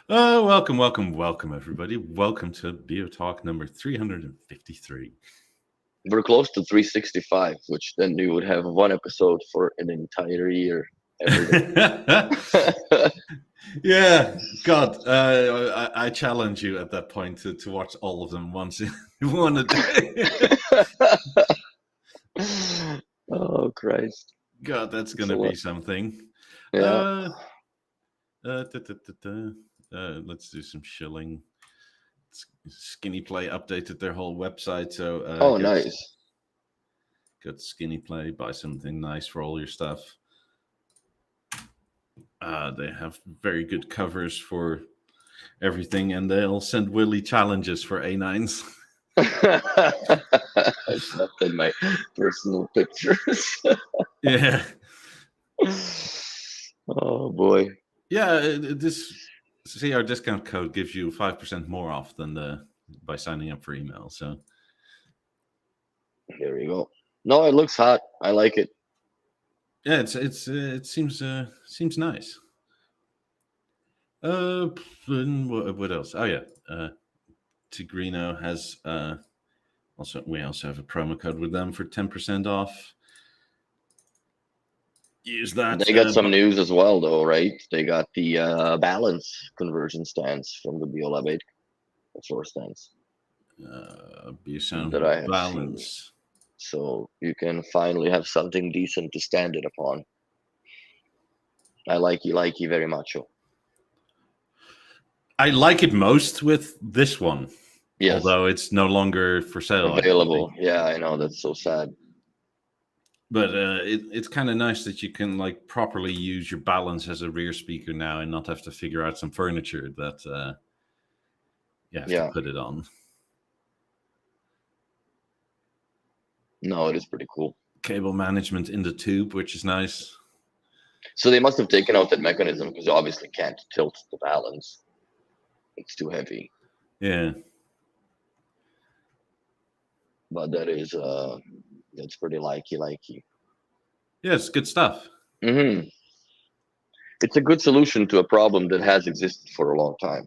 Welcome, everybody. Welcome to BeoTalk number 353. We're close to 365, which then you would have one episode for an entire year every day. Yeah, God, I challenge you at that point to watch all of them once in one a day. Oh, Christ. God, that's It's going a to be lot. something. Yeah. Uh, da, da, da, da. Let's do some shilling. Skinny Play updated their whole website, so Oh, get nice. Skinny Play, buy something nice for all your stuff. They have very good covers for everything, and they'll send Willy challenges for A9s. It's not in my personal pictures. Yeah. Oh, boy. Yeah, this our discount code gives you 5% more off than by signing up for email. So There you go. No, it looks hot. I like it. yeah, it seems nice. What else? Oh yeah, Tigrino has we also have a promo code with them for 10% off. Use that. They got some news as well, though, right? They got the balance conversion stands from the BeoLab 8 floor stands that I Sound have seen. balance. So you can finally have something decent to stand it upon. I like you very much. I like it most with this one, Yes, although it's no longer for sale. I don't think. available. Yeah, I know that's so sad. But it's kind of nice that you can like properly use your balance as a rear speaker now and not have to figure out some furniture that you have to Yeah, put it on. no, it is pretty cool. Cable management in the tube, which is nice. So they must have taken out that mechanism because you obviously can't tilt the balance. It's too heavy. Yeah. But that's pretty likey. Yeah, it's good stuff. Hmm. It's a good solution to a problem that has existed for a long time,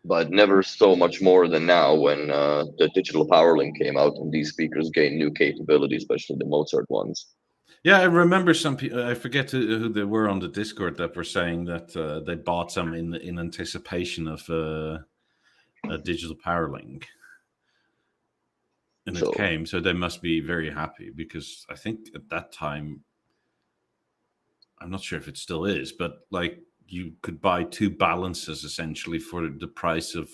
but never so much more than now when the digital power link came out and these speakers gained new capabilities, especially the Mozart ones. Yeah, I remember some people. I forget who they were on the Discord that were saying that they bought some in anticipation of a digital power link, and it So came. So they must be very happy because I think at that time, I'm not sure if it still is, but like you could buy two balances essentially for the price of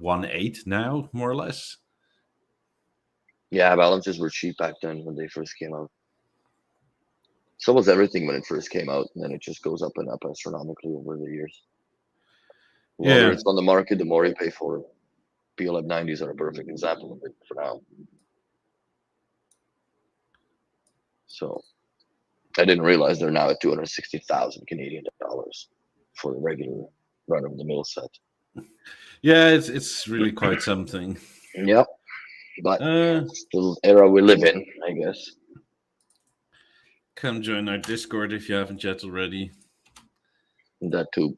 1.8 now, more or less. yeah, balances were cheap back then when they first came out. So was everything when it first came out, and then it just goes up and up astronomically over the years. The longer Yeah, it's on the market, the more you pay for it. PLF 90s are a perfect example of it for now. So I didn't realize they're now at 260,000 Canadian dollars for the regular run of the mill set. yeah, it's really quite something. Yep, but Uh, it's the era we live in, I guess. Come join our Discord if you haven't yet already. That too.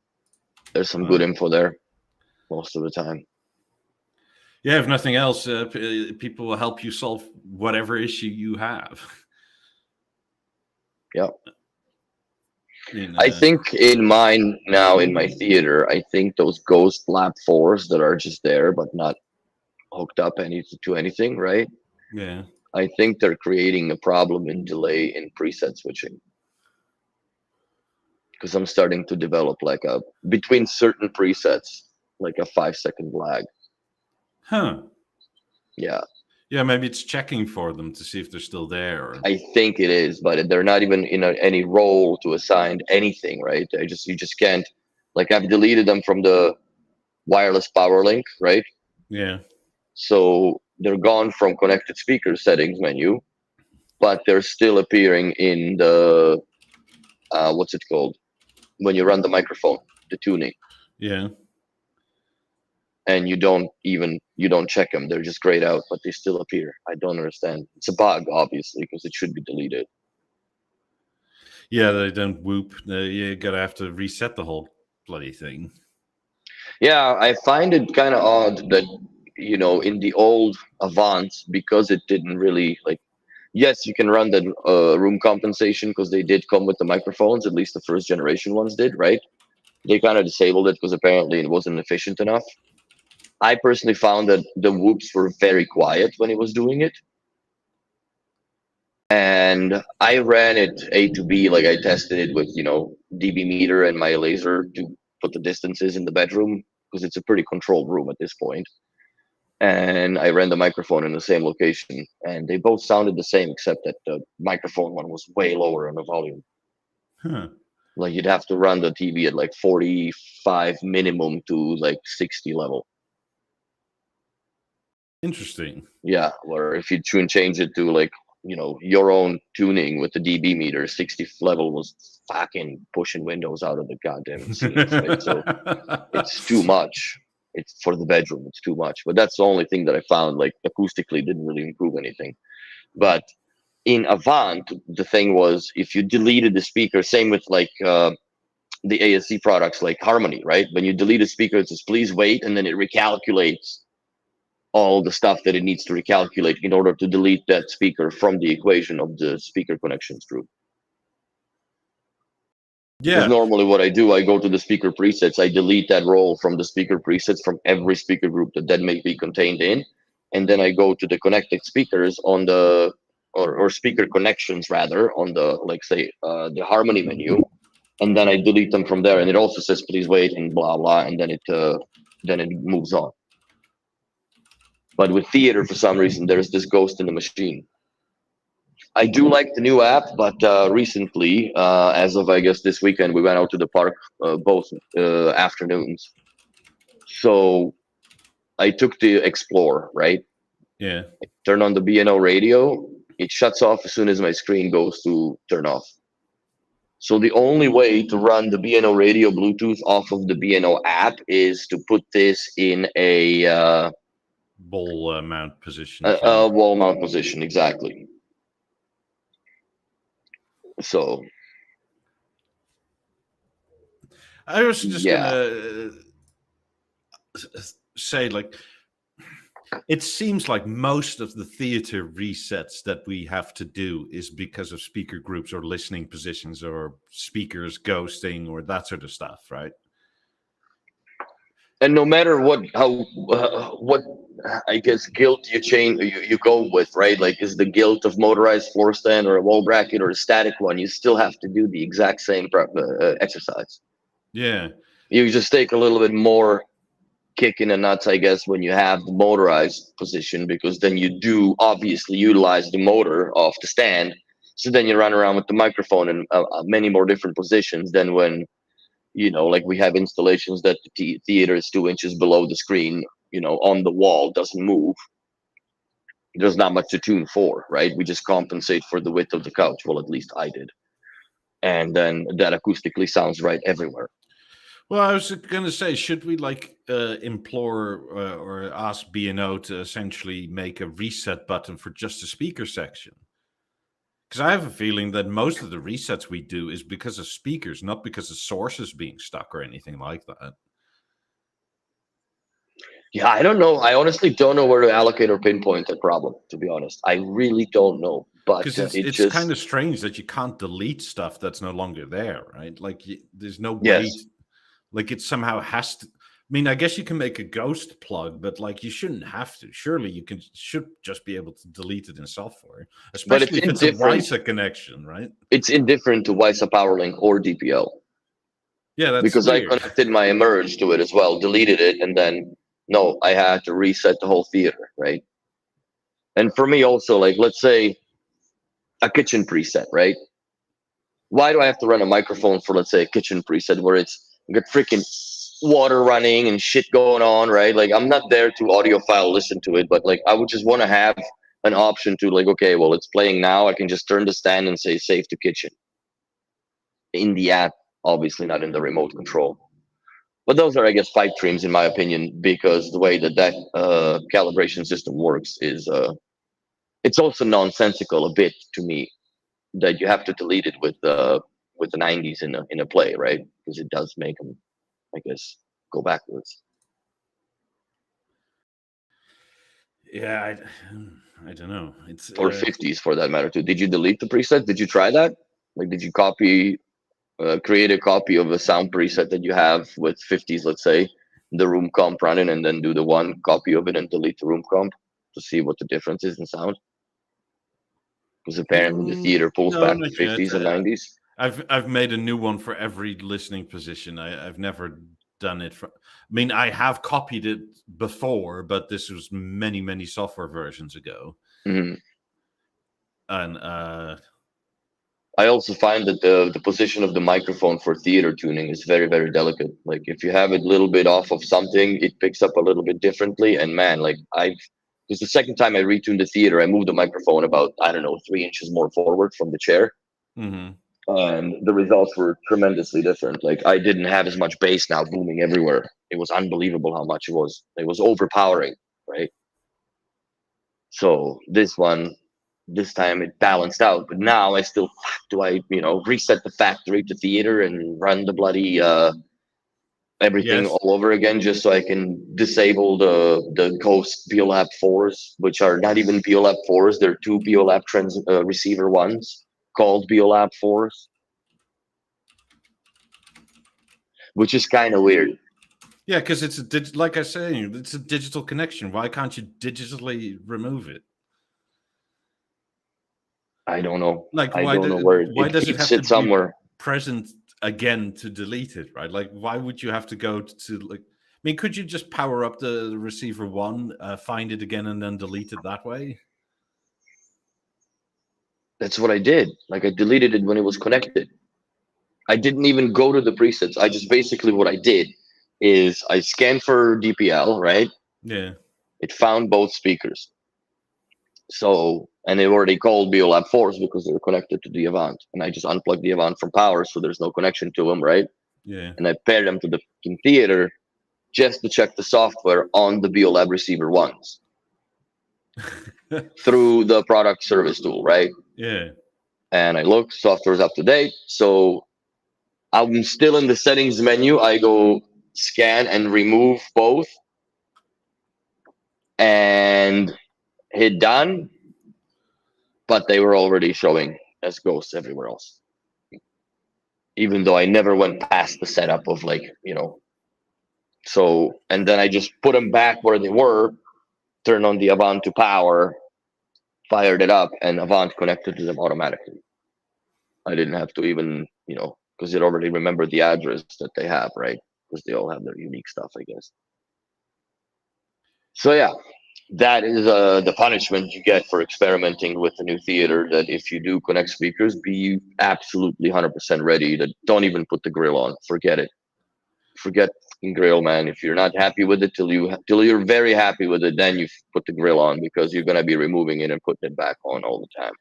There's some Uh, good info there most of the time. yeah, if nothing else, people will help you solve whatever issue you have. Yep. In I think in mine now in my theater, I think those Ghost Lab 4s that are just there but not hooked up to anything, right? yeah, I think they're creating a problem in delay in preset switching because I'm starting to develop like a between certain presets, like a 5 second lag. huh? Yeah, Yeah, maybe it's checking for them to see if they're still there. Or I think it is, but they're not even in any role to assign anything, right? You just can't. Like I've deleted them from the wireless power link, right? yeah, So they're gone from connected speaker settings menu, but they're still appearing in the what's it called when you run the microphone, the tuning, yeah, and you don't check them. They're just grayed out, but they still appear. I don't understand. It's a bug, obviously, because it should be deleted. yeah. They don't whoop. You gotta have to reset the whole bloody thing. Yeah, I find it kind of odd that, in the old Avant, because it didn't really like. Yes, you can run the room compensation because they did come with the microphones. At least the first generation ones did, right? They kind of disabled it because apparently it wasn't efficient enough. I personally found that the whoops were very quiet when it was doing it. And I ran it A to B, like I tested it with, dB meter and my laser to put the distances in the bedroom because it's a pretty controlled room at this point. And I ran the microphone in the same location, and they both sounded the same, except that the microphone one was way lower on the volume. Huh. Like you'd have to run the TV at like 45 minimum to like 60 level. Interesting. Yeah, or if you change it to like, your own tuning with the dB meter, 60 level was fucking pushing windows out of the goddamn scenes, right? So it's too much. It's for the bedroom, it's too much. But that's the only thing that I found, like acoustically didn't really improve anything. But in Avant, the thing was if you deleted the speaker, same with like the ASC products like Harmony, right? When you delete a speaker, it says please wait, and then it recalculates all the stuff that it needs to recalculate in order to delete that speaker from the equation of the speaker connections group. Because Yeah. normally what I do, I go to the speaker presets, I delete that role from the speaker presets from every speaker group that may be contained in, and then I go to the connected speakers on the or speaker connections rather on the like say the Harmony menu, and then I delete them from there, and it also says please wait and blah blah, and then it moves on. But with Theater, for some reason, there's this ghost in the machine. I do like the new app, but recently, as of I guess this weekend, we went out to the park both afternoons. So I took the Explore, right? Yeah. Turn on the B&O radio. It shuts off as soon as my screen goes to turn off. So the only way to run the B&O radio Bluetooth off of the B&O app is to put this in a Ball mount position thing. wall mount position, exactly. So I was just yeah. gonna say, like, it seems like most of the theater resets that we have to do is because of speaker groups or listening positions or speakers ghosting or that sort of stuff, right? And no matter what I guess guilt you go with, right? Like is the guilt of motorized floor stand or a wall bracket or a static one, you still have to do the exact same exercise. Yeah. You just take a little bit more kick in the nuts, I guess, when you have the motorized position, because then you do obviously utilize the motor off the stand. So then you run around with the microphone in many more different positions than when, like we have installations that the theater is 2 inches below the screen, on the wall, doesn't move. There's not much to tune for, right? We just compensate for the width of the couch. Well, at least I did. And then that acoustically sounds right everywhere. Well, I was going to say, should we like implore or ask B&O to essentially make a reset button for just the speaker section? Because I have a feeling that most of the resets we do is because of speakers, not because of sources being stuck or anything like that. Yeah, I don't know. I honestly don't know where to allocate or pinpoint that problem, to be honest. I really don't know. But Because it it's kind just, of strange that you can't delete stuff that's no longer there, right? Like there's no way, yes. like it somehow has to. I mean, I guess you can make a ghost plug, but like you shouldn't have to. Surely you should just be able to delete it in software, But it's especially if it's a indifferent. WISA connection, right? It's indifferent to WISA PowerLink or DPL, Yeah, that's because I weird. connected my Emerge to it as well, deleted it, and then no, I had to reset the whole theater, right? And for me also, like let's say a kitchen preset, right? Why do I have to run a microphone for, let's say, a kitchen preset where it's got freaking water running and shit going on, right? Like I'm not there to audiophile listen to it, but like I would just want to have an option to like, okay, well it's playing now. I can just turn the stand and say save to kitchen in the app, obviously not in the remote control. But those are, I guess, pipe dreams in my opinion, because the way that calibration system works is it's also nonsensical a bit to me that you have to delete it with the 90s in a play, right? Because it does make them, I guess, go backwards. Yeah, I don't know. It's or 50s for that matter too. Did you delete the preset? Did you try that? Like, did you create a copy of a sound preset that you have with 50s, let's say, the room comp running, and then do the one copy of it and delete the room comp to see what the difference is in sound? Because apparently the theater pulls no, back not to yet. 50s and 90s. I've made a new one for every listening position. I've never done it. I mean, I have copied it before, but this was many software versions ago. Mhm. And I also find that the position of the microphone for theater tuning is very, very delicate. Like, if you have it a little bit off of something, it picks up a little bit differently. And man, like, because the second time I retuned the theater, I moved the microphone about, I don't know, 3 inches more forward from the chair. mhm. And the results were tremendously different. Like, I didn't have as much bass now booming everywhere. It was unbelievable how much it was. It was overpowering, right? So this time it balanced out. But now I still do I reset the factory to theater and run the bloody everything Yes. all over again just so I can disable the ghost BeoLab 4s, which are not even BeoLab 4s. They're two BeoLab receiver ones called BeoLab 4s, which is kind of weird. Yeah, because it's like I say, it's a digital connection. Why can't you digitally remove it? I don't know. Like, I don't know where why it does it keeps have to it be somewhere. present again to delete it? Right? Like, why would you have to go to like? I mean, could you just power up the receiver one, find it again, and then delete it that way? That's what I did. Like, I deleted it when it was connected. I didn't even go to the presets. I just basically what I did is I scanned for DPL, right? Yeah. It found both speakers. So, and it already called BeoLab 4s because they were connected to the Avant. And I just unplugged the Avant from power so there's no connection to them, right? Yeah. And I paired them to the theater just to check the software on the BeoLab receiver ones through the product service tool, right? Yeah. And I look, software's up to date. So I'm still in the settings menu. I go scan and remove both and hit done, but they were already showing as ghosts everywhere else. Even though I never went past the setup of so, and then I just put them back where they were, turned on the Avant to power, fired it up, and Avant connected to them automatically. I didn't have to even, because it already remembered the address that they have, right? Because they all have their unique stuff, I guess. So yeah, that is the punishment you get for experimenting with the new theater. That if you do connect speakers, be absolutely 100% ready. That don't even put the grill on. Forget it. Forget fucking grill, man. If you're not happy with it till you're very happy with it, then you put the grill on because you're gonna be removing it and putting it back on all the time.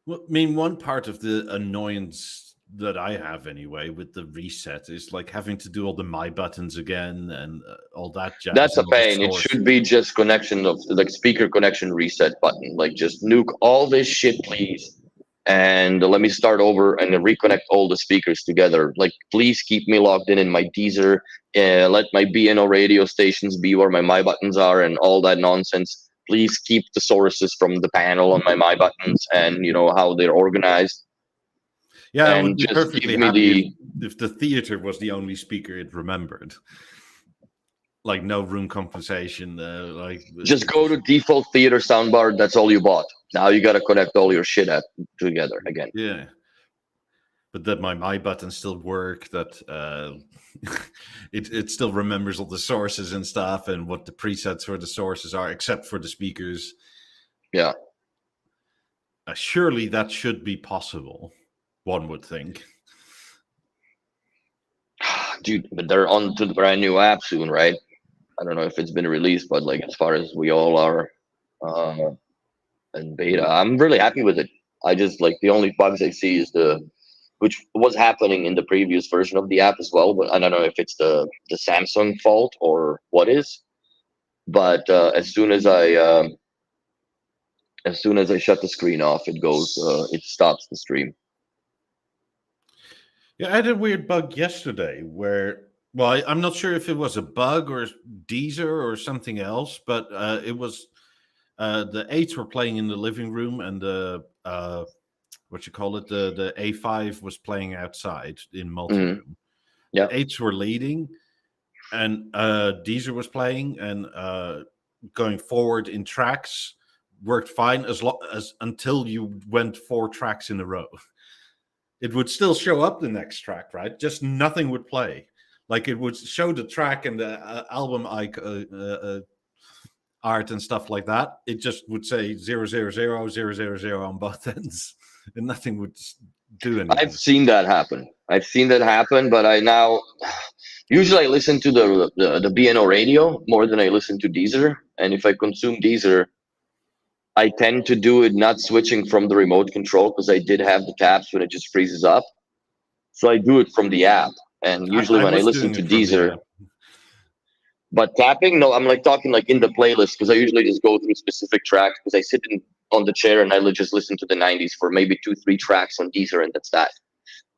Well, I mean, one part of the annoyance that I have anyway with the reset is like having to do all the my buttons again and all that jazz That's a and all the pain. It source. should be just connection of like speaker connection reset button. Like, just nuke all this shit, please. And let me start over and then reconnect all the speakers together. Like, please keep me logged in my Deezer. Let my B&O radio stations be where my buttons are and all that nonsense. Please keep the sources from the panel on my buttons and how they're organized. Yeah, I would And be just give perfectly me happy if the theater was the only speaker it remembered. Like no room compensation. just go to default theater soundbar. That's all you bought. Now you got to connect all your shit together again. Yeah, but that my buttons still work. That it still remembers all the sources and stuff and what the presets for the sources are, except for the speakers. Yeah. Surely that should be possible. One would think. Dude, but they're on to the brand new app soon, right? I don't know if it's been released, but like, as far as we all are in beta, I'm really happy with it. I just, like, the only bugs I see is which was happening in the previous version of the app as well, but I don't know if it's the Samsung fault or what is. But as soon as I shut the screen off, it stops the stream. Yeah, I had a weird bug yesterday where, well, I'm not sure if it was a bug or Deezer or something else, but it was the 8s were playing in the living room, and the what you call it, the A5 was playing outside in multi-room. Yeah. The 8s were leading, and Deezer was playing, and going forward in tracks worked fine as until you went 4 tracks in a row. It would still show up the next track, right? Just nothing would play. Like it would show the track and the album art and stuff like that. It just would say 000, 000 on both ends, and nothing would do anything. I've seen that happen. But I now usually I listen to the B&O radio more than I listen to Deezer. And if I consume Deezer, I tend to do it not switching from the remote control, because I did have the taps when it just freezes up. So I do it from the app. And usually when I listen to Deezer, but tapping, no, I'm like talking like in the playlist, because I usually just go through specific tracks, because I sit on the chair and I just listen to the 90s for maybe 2-3 tracks on Deezer, and that's that.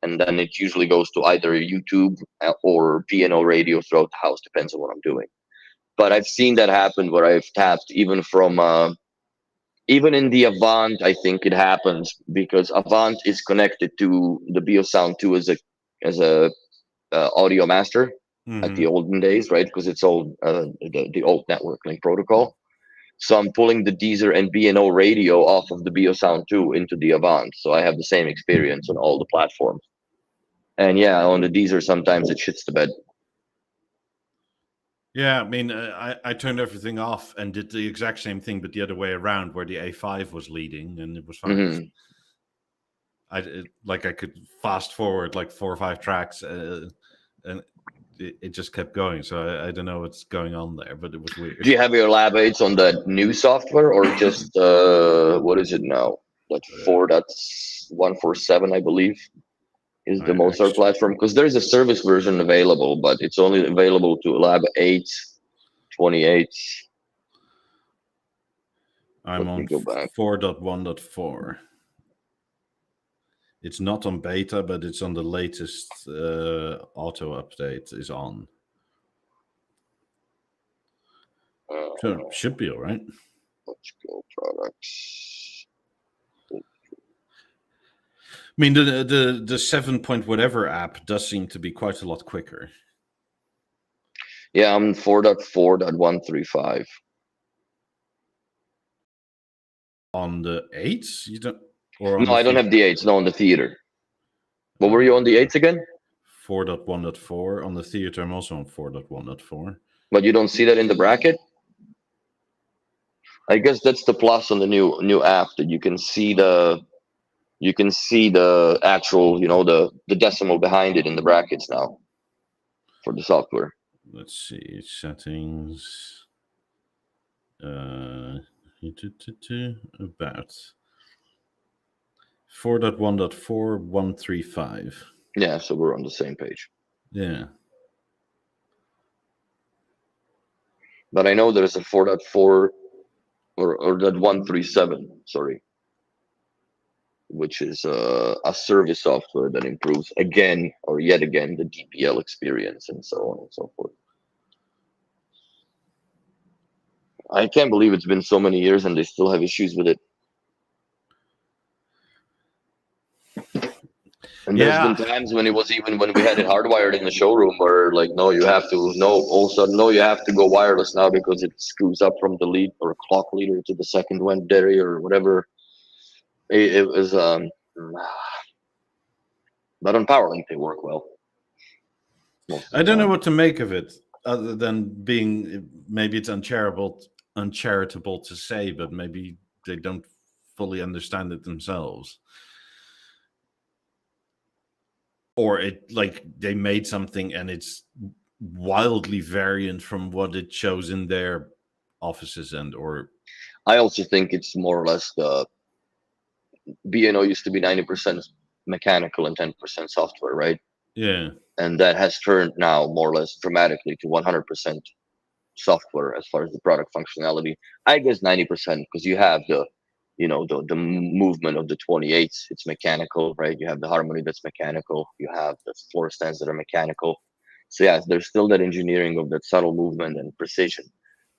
And then it usually goes to either YouTube or B&O radio throughout the house, depends on what I'm doing. But I've seen that happen where I've tapped even from even in the Avant. I think it happens because Avant is connected to the BeoSound 2 as a audio master at the olden days, right? Because it's all the old network link protocol. So I'm pulling the Deezer and B&O radio off of the BeoSound 2 into the Avant, so I have the same experience on all the platforms. And yeah, on the Deezer sometimes it shits the bed. Yeah, I mean, I turned everything off and did the exact same thing, but the other way around, where the A5 was leading, and it was fine. I could fast forward like 4 or 5 tracks, and it just kept going. So I don't know what's going on there, but it was weird. Do you have your Lab 8s on the new software, or just what is it now? That 4.147, I believe, is the Mozart platform? Because there's a service version available, but it's only available to Lab 8, 28. I'm on 4.1.4. It's not on beta, but it's on the latest auto update is on. So should be all right. Let's go products. I mean, the 7 point whatever app does seem to be quite a lot quicker. Yeah, I'm 4.4.135. On the 8s? You don't? Or no, I don't have the 8s. No, on the theater. What were you on the 8s again? 4.1.4. On the theater, I'm also on 4.1.4. But you don't see that in the bracket? I guess that's the plus on the new app, that you can see the actual, the decimal behind it in the brackets now for the software. Let's see, settings. About 4.1.4.135. Yeah, so we're on the same page. Yeah. But I know there's a 4.4 or that 137, sorry, which is a service software that improves yet again the DPL experience and so on and so forth. I can't believe it's been so many years and they still have issues with it. And there's been times when when we had it hardwired in the showroom, where like, no, you have to, all of a sudden, no, you have to go wireless now because it screws up from the lead or clock leader to the second one dairy or whatever. It was, but on PowerLink they work well. I don't know what to make of it, other than being, maybe it's uncharitable to say, but maybe they don't fully understand it themselves. Or they made something and it's wildly variant from what it shows in their offices I also think it's more or less the B&O used to be 90% mechanical and 10% software, right? Yeah. And that has turned now more or less dramatically to 100% software as far as the product functionality. I guess 90%, because you have the movement of the 28s, it's mechanical, right? You have the harmony that's mechanical. You have the floor stands that are mechanical. So yeah, there's still that engineering of that subtle movement and precision.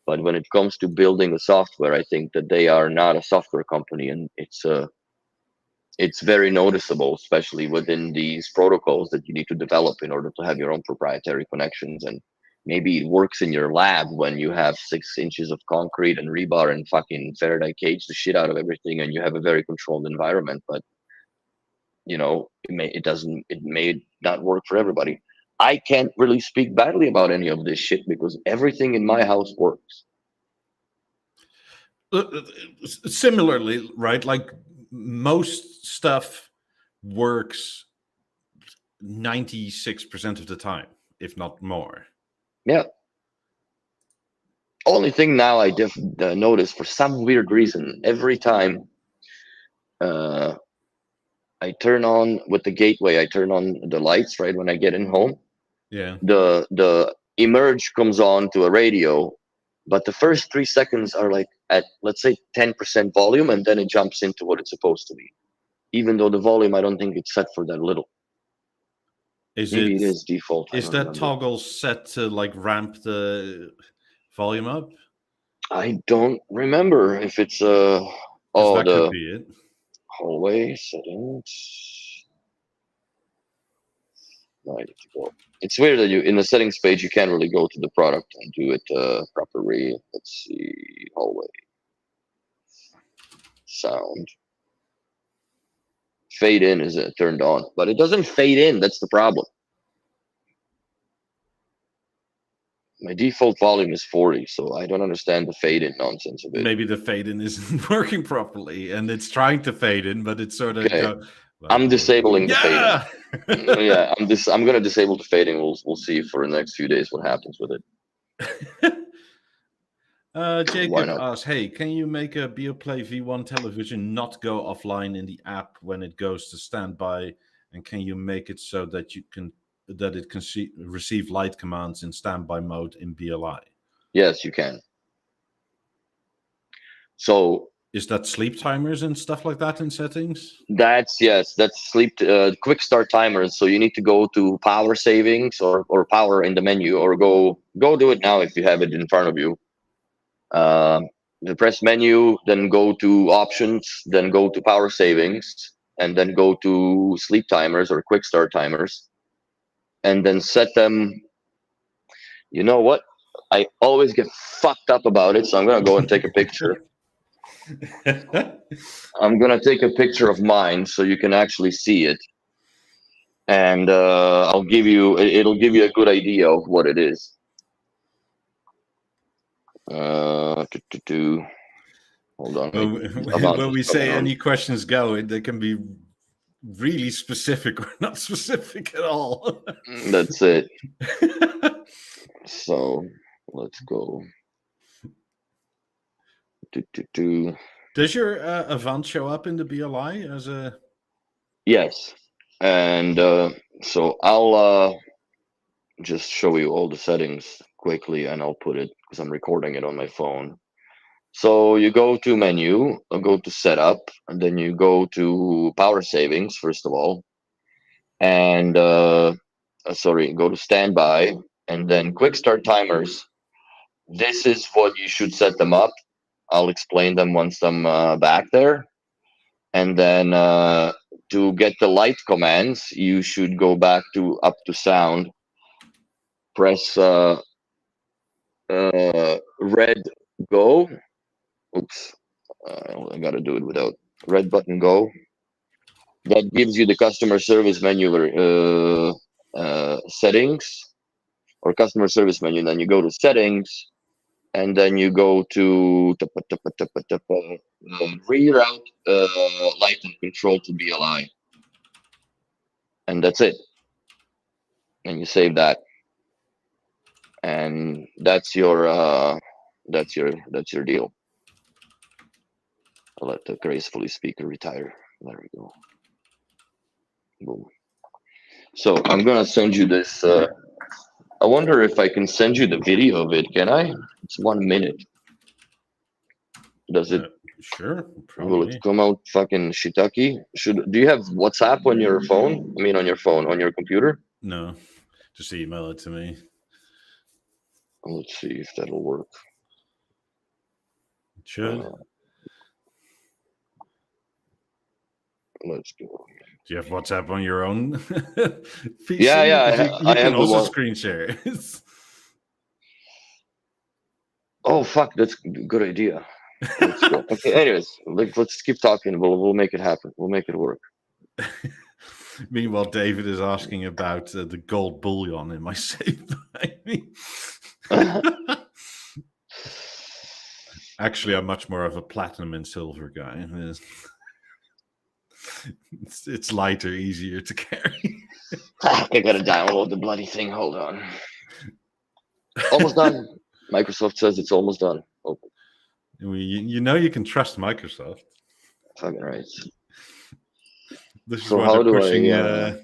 But when it comes to building a software, I think that they are not a software company, and it's very noticeable, especially within these protocols that you need to develop in order to have your own proprietary connections. And maybe it works in your lab when you have 6 inches of concrete and rebar and fucking Faraday cage the shit out of everything, and you have a very controlled environment. But it may not work for everybody. I can't really speak badly about any of this shit because everything in my house works. Similarly, right? Like most stuff works 96% of the time, if not more. Yeah. Only thing now I notice, for some weird reason, every time I turn on with the gateway, I turn on the lights right when I get in home. Yeah. The emerge comes on to a radio, but the first 3 seconds are like at, let's say, 10% volume, and then it jumps into what it's supposed to be. Even though the volume, I don't think it's set for that little. Maybe it is default. Is that toggle set to like ramp the volume up? I don't remember if it's that could be it. Hallway settings. No, I need to go. It's weird that in the settings page you can't really go to the product and do it properly. Let's see, hallway sound. Fade in is turned on, but it doesn't fade in. That's the problem. My default volume is 40, so I don't understand the fade in nonsense of it. Maybe the fade in isn't working properly, and it's trying to fade in, but it's sort of. Okay. I'm disabling the fading. Yeah, I'm gonna disable the fading. We'll see for the next few days what happens with it. Jacob asks, "Hey, can you make a BeoPlay V1 television not go offline in the app when it goes to standby, and can you make it so that it can receive light commands in standby mode in BLI?" Yes, you can. So. Is that sleep timers and stuff like that in settings? That's sleep quick start timers. So you need to go to power savings or power in the menu, or go do it now if you have it in front of you. You press menu, then go to options, then go to power savings, and then go to sleep timers or quick start timers, and then set them. You know what? I always get fucked up about it, so I'm gonna go and take a picture. I'm gonna take a picture of mine so you can actually see it, and it'll give you a good idea of what it is. Hold on. When we say any questions go, they can be really specific or not specific at all. That's it. So let's go. Does your Avant show up in the BLI as a? Yes, and so I'll just show you all the settings quickly, and I'll put it because I'm recording it on my phone. So you go to menu, go to setup, and then you go to power savings first of all, and go to standby, and then quick start timers. This is what you should set them up. I'll explain them once I'm back there. And then to get the light commands, you should go back to up to sound. Press red go. Oops, I got to do it without red button go. That gives you the customer service menu settings or customer service menu. And then you go to settings. And then you go to reroute light and control to BLI, and that's it. And you save that, and that's your deal. I'll let the gracefully speaker retire. There we go. Boom. So I'm gonna send you this. I wonder if I can send you the video of it. Can I? It's 1 minute. Does it? Sure. Probably. Will it come out fucking shiitake? Do you have WhatsApp on your phone? I mean, on your computer? No, just email it to me. Let's see if that'll work. It should. Let's go. Do you have WhatsApp on your own PC? Yeah. You I can have the also one. screen share. Oh fuck, that's a good idea. Let's go. Okay. Anyways, let's keep talking. We'll make it happen. We'll make it work. Meanwhile, David is asking about the gold bullion in my safe. Actually, I'm much more of a platinum and silver guy. It's lighter, easier to carry. I gotta download the bloody thing. Hold on. Almost done. Microsoft says it's almost done. Open. You know you can trust Microsoft. Fucking right. This is So why how they're do pushing. I?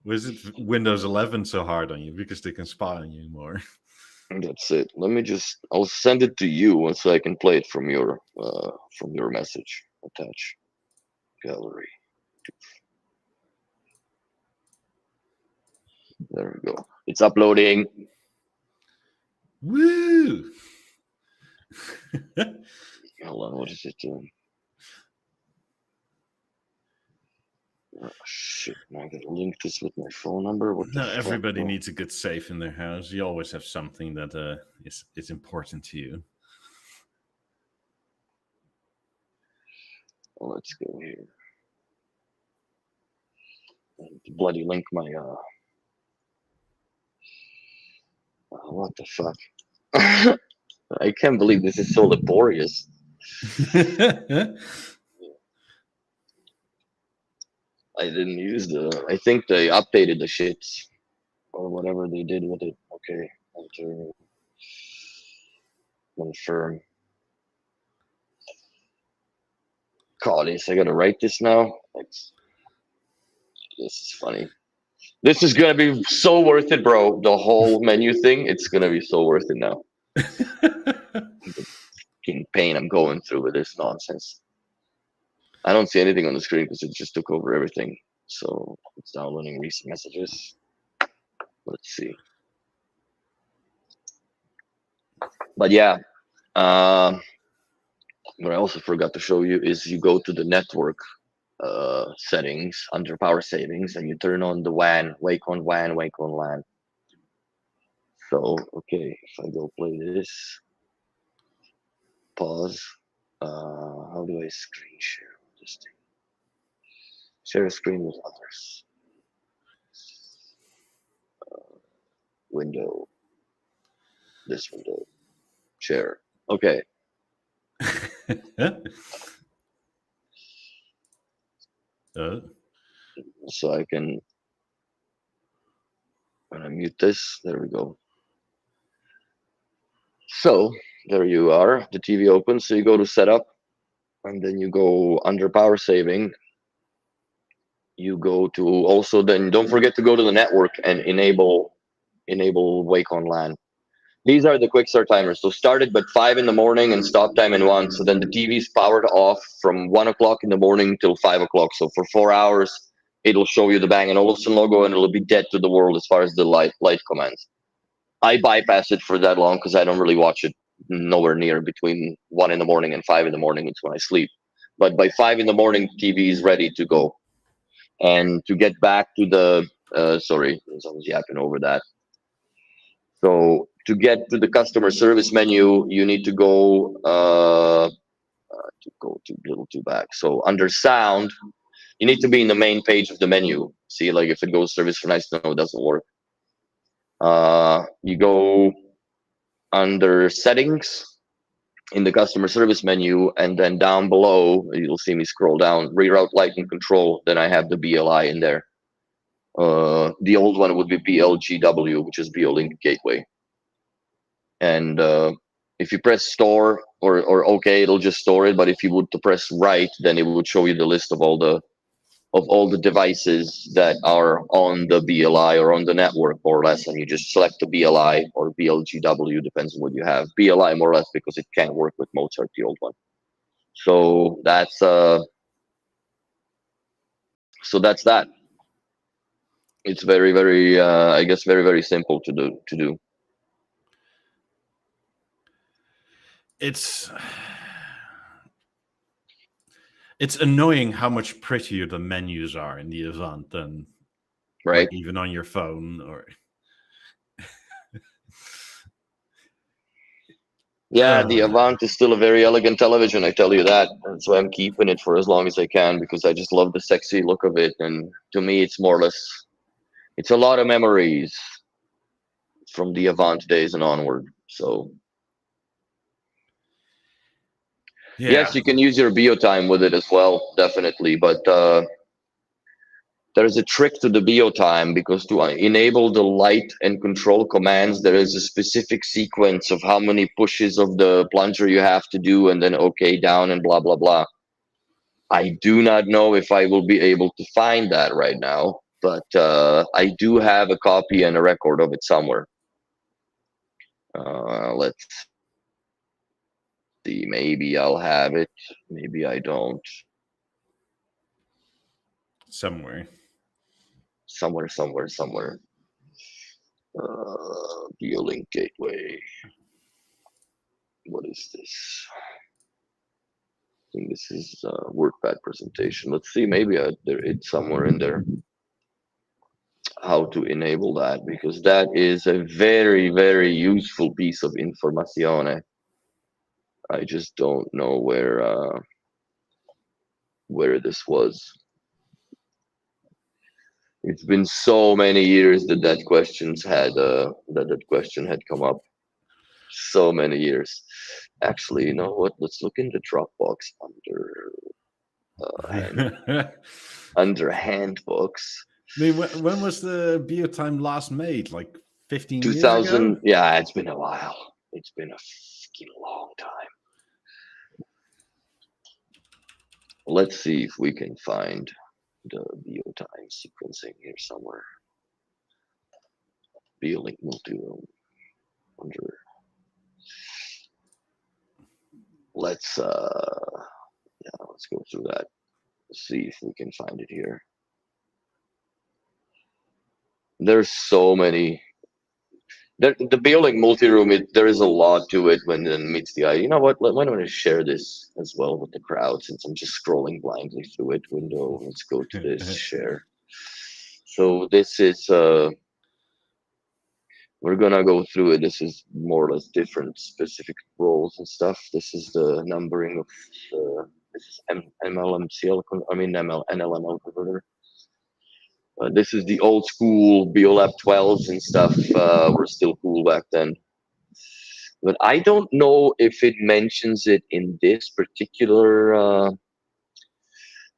Was it Windows 11 so hard on you because they can spy on you more? That's it. Let me just. I'll send it to you so I can play it from your message. Attach gallery. There we go. It's uploading. Woo! Hold on. What is it doing? Oh, shit. Now I gotta link this with my phone number. What the No, fuck, everybody bro? needs a good safe in their house. You always have something that is important to you. Well, let's go here. And bloody link my what the fuck? I can't believe this is so laborious. I didn't use I think they updated the shits or whatever they did with it. Okay, enter, confirm. God, I gotta write this now. This is funny. This is gonna be so worth it, bro. The whole menu thing, it's gonna be so worth it now. The fucking pain I'm going through with this nonsense. I don't see anything on the screen because it just took over everything. So it's downloading recent messages. Let's see. But yeah, what I also forgot to show you is you go to the network settings under power savings and you turn on the WAN, wake on WAN, wake on LAN. So, okay, if I go play this, pause. How do I screen share this thing? Share a screen with others. Window. This window. Share. Okay. So I can, when I mute this, there we go. So there you are. The TV opens. So you go to setup, and then you go under power saving. You go to also then don't forget to go to the network and enable wake on LAN. These are the quick start timers. So start it but 5 in the morning and stop time in 1. So then the TV is powered off from 1 o'clock in the morning till 5 o'clock. So for 4 hours, it'll show you the Bang & Olufsen logo and it'll be dead to the world as far as the light commands. I bypass it for that long because I don't really watch it nowhere near between 1 in the morning and 5 in the morning. It's when I sleep. But by 5 in the morning, TV is ready to go. And to get back to the, sorry, I was yapping over that. So to get to the customer service menu, you need to go a little too back. So under sound, you need to be in the main page of the menu. See, like if it goes service for nice to know, it doesn't work. You go under settings in the customer service menu, and then down below, you'll see me scroll down, reroute lighting control. Then I have the BLI in there. The old one would be BLGW, which is BeoLink Gateway. And if you press store or OK, it'll just store it. But if you would to press right, then it would show you the list of all the devices that are on the BLI or on the network, more or less. And you just select the BLI or BLGW, depends on what you have. BLI more or less because it can't work with Mozart, the old one. So that's that. It's very, very, I guess, very, very simple to do. it's annoying how much prettier the menus are in the Avant than right? like even on your phone or. Yeah, the Avant is still a very elegant television, I tell you that. That's why I'm keeping it for as long as I can, because I just love the sexy look of it. And to me, it's more or less, it's a lot of memories from the Avant days and onward. So Yeah. yes, you can use your BeoTime with it as well, definitely. But there's a trick to the BeoTime, because to enable the light and control commands, there is a specific sequence of how many pushes of the plunger you have to do, and then OK down and blah, blah, blah. I do not know if I will be able to find that right now, but I do have a copy and a record of it somewhere. Let's see. Maybe I'll have it. Maybe I don't. Somewhere. Somewhere. BeoLink Gateway. What is this? I think this is a WordPad presentation. Let's see. Maybe it's somewhere in there. How to enable that, because that is a very, very useful piece of information. I just don't know where this was. It's been so many years that question had come up. So many years. Actually, you know what? Let's look in the Dropbox under handbooks. I mean, when was the BeoTime last made? Like 15 years 2000. ago? Yeah, it's been a while. It's been a fucking long time. Let's see if we can find the BeoTime sequencing here somewhere. BeoLink multi-room under. Let's go through that. See if we can find it here. There's so many. The BeoLink multi-room, there is a lot to it when it meets the eye. You know what? Why don't I share this as well with the crowd, since I'm just scrolling blindly through it. Window. Let's go to this share. So this is we're gonna go through it. This is more or less different specific roles and stuff. This is the numbering of this is MLMCL. NLML converter. This is the old school BeoLab 12s and stuff. Were still cool back then. But I don't know if it mentions it in this particular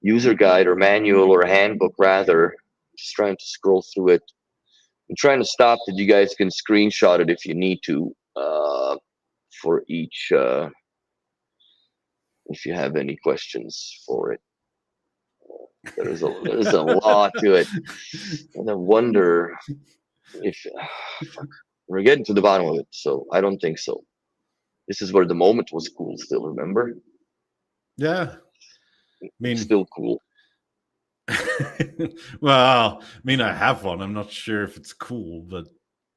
user guide or manual or handbook, rather. Just trying to scroll through it. I'm trying to stop that. You guys can screenshot it if you need to for each, if you have any questions for it. There's a lot to it. And I wonder if we're getting to the bottom of it. So I don't think so. This is where the moment was cool still, remember? Yeah. I mean, still cool. Well, I mean, I have one. I'm not sure if it's cool, but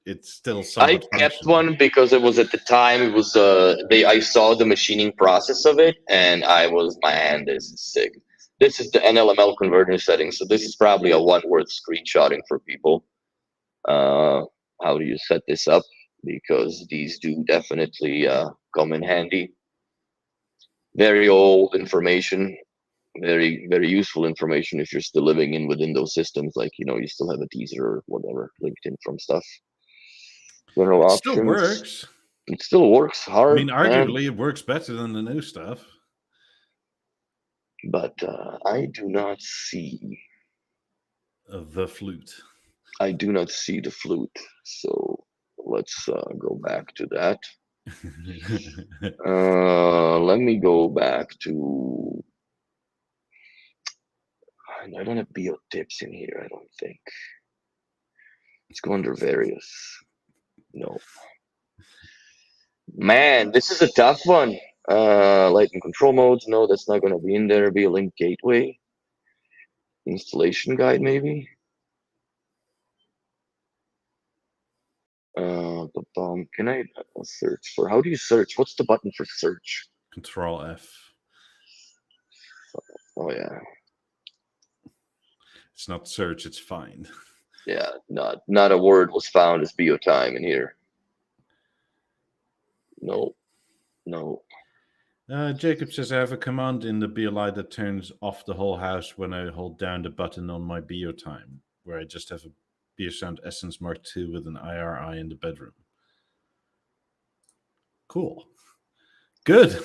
it's still I somewhat kept functional. one because it was at the time. It was I saw the machining process of it, and I was, man, this is sick. This is the NLML converter setting, so this is probably a one worth screenshotting for people. How do you set this up? Because these do definitely come in handy. Very old information, very, very useful information if you're still living within those systems. Like, you still have a teaser or whatever linked in from stuff. General It options. still works. It still works hard. I mean, arguably, it works better than the new stuff. But I do not see The flute. I do not see the flute. So let's go back to that. Let me go back to. I don't have BO tips in here. I don't think. Let's go under various. No. Man, this is a tough one. Light and control modes. No, that's not going to be in there. BeoLink gateway. Installation guide, maybe. Can I search for? How do you search? What's the button for search? Control F. Oh yeah, It's not search, it's find. yeah. Not a word was found as BeoTime in here. No. Jacob says I have a command in the BLI that turns off the whole house when I hold down the button on my BeoTime, where I just have a BeoSound Essence Mark II with an IRI in the bedroom. Cool. Good.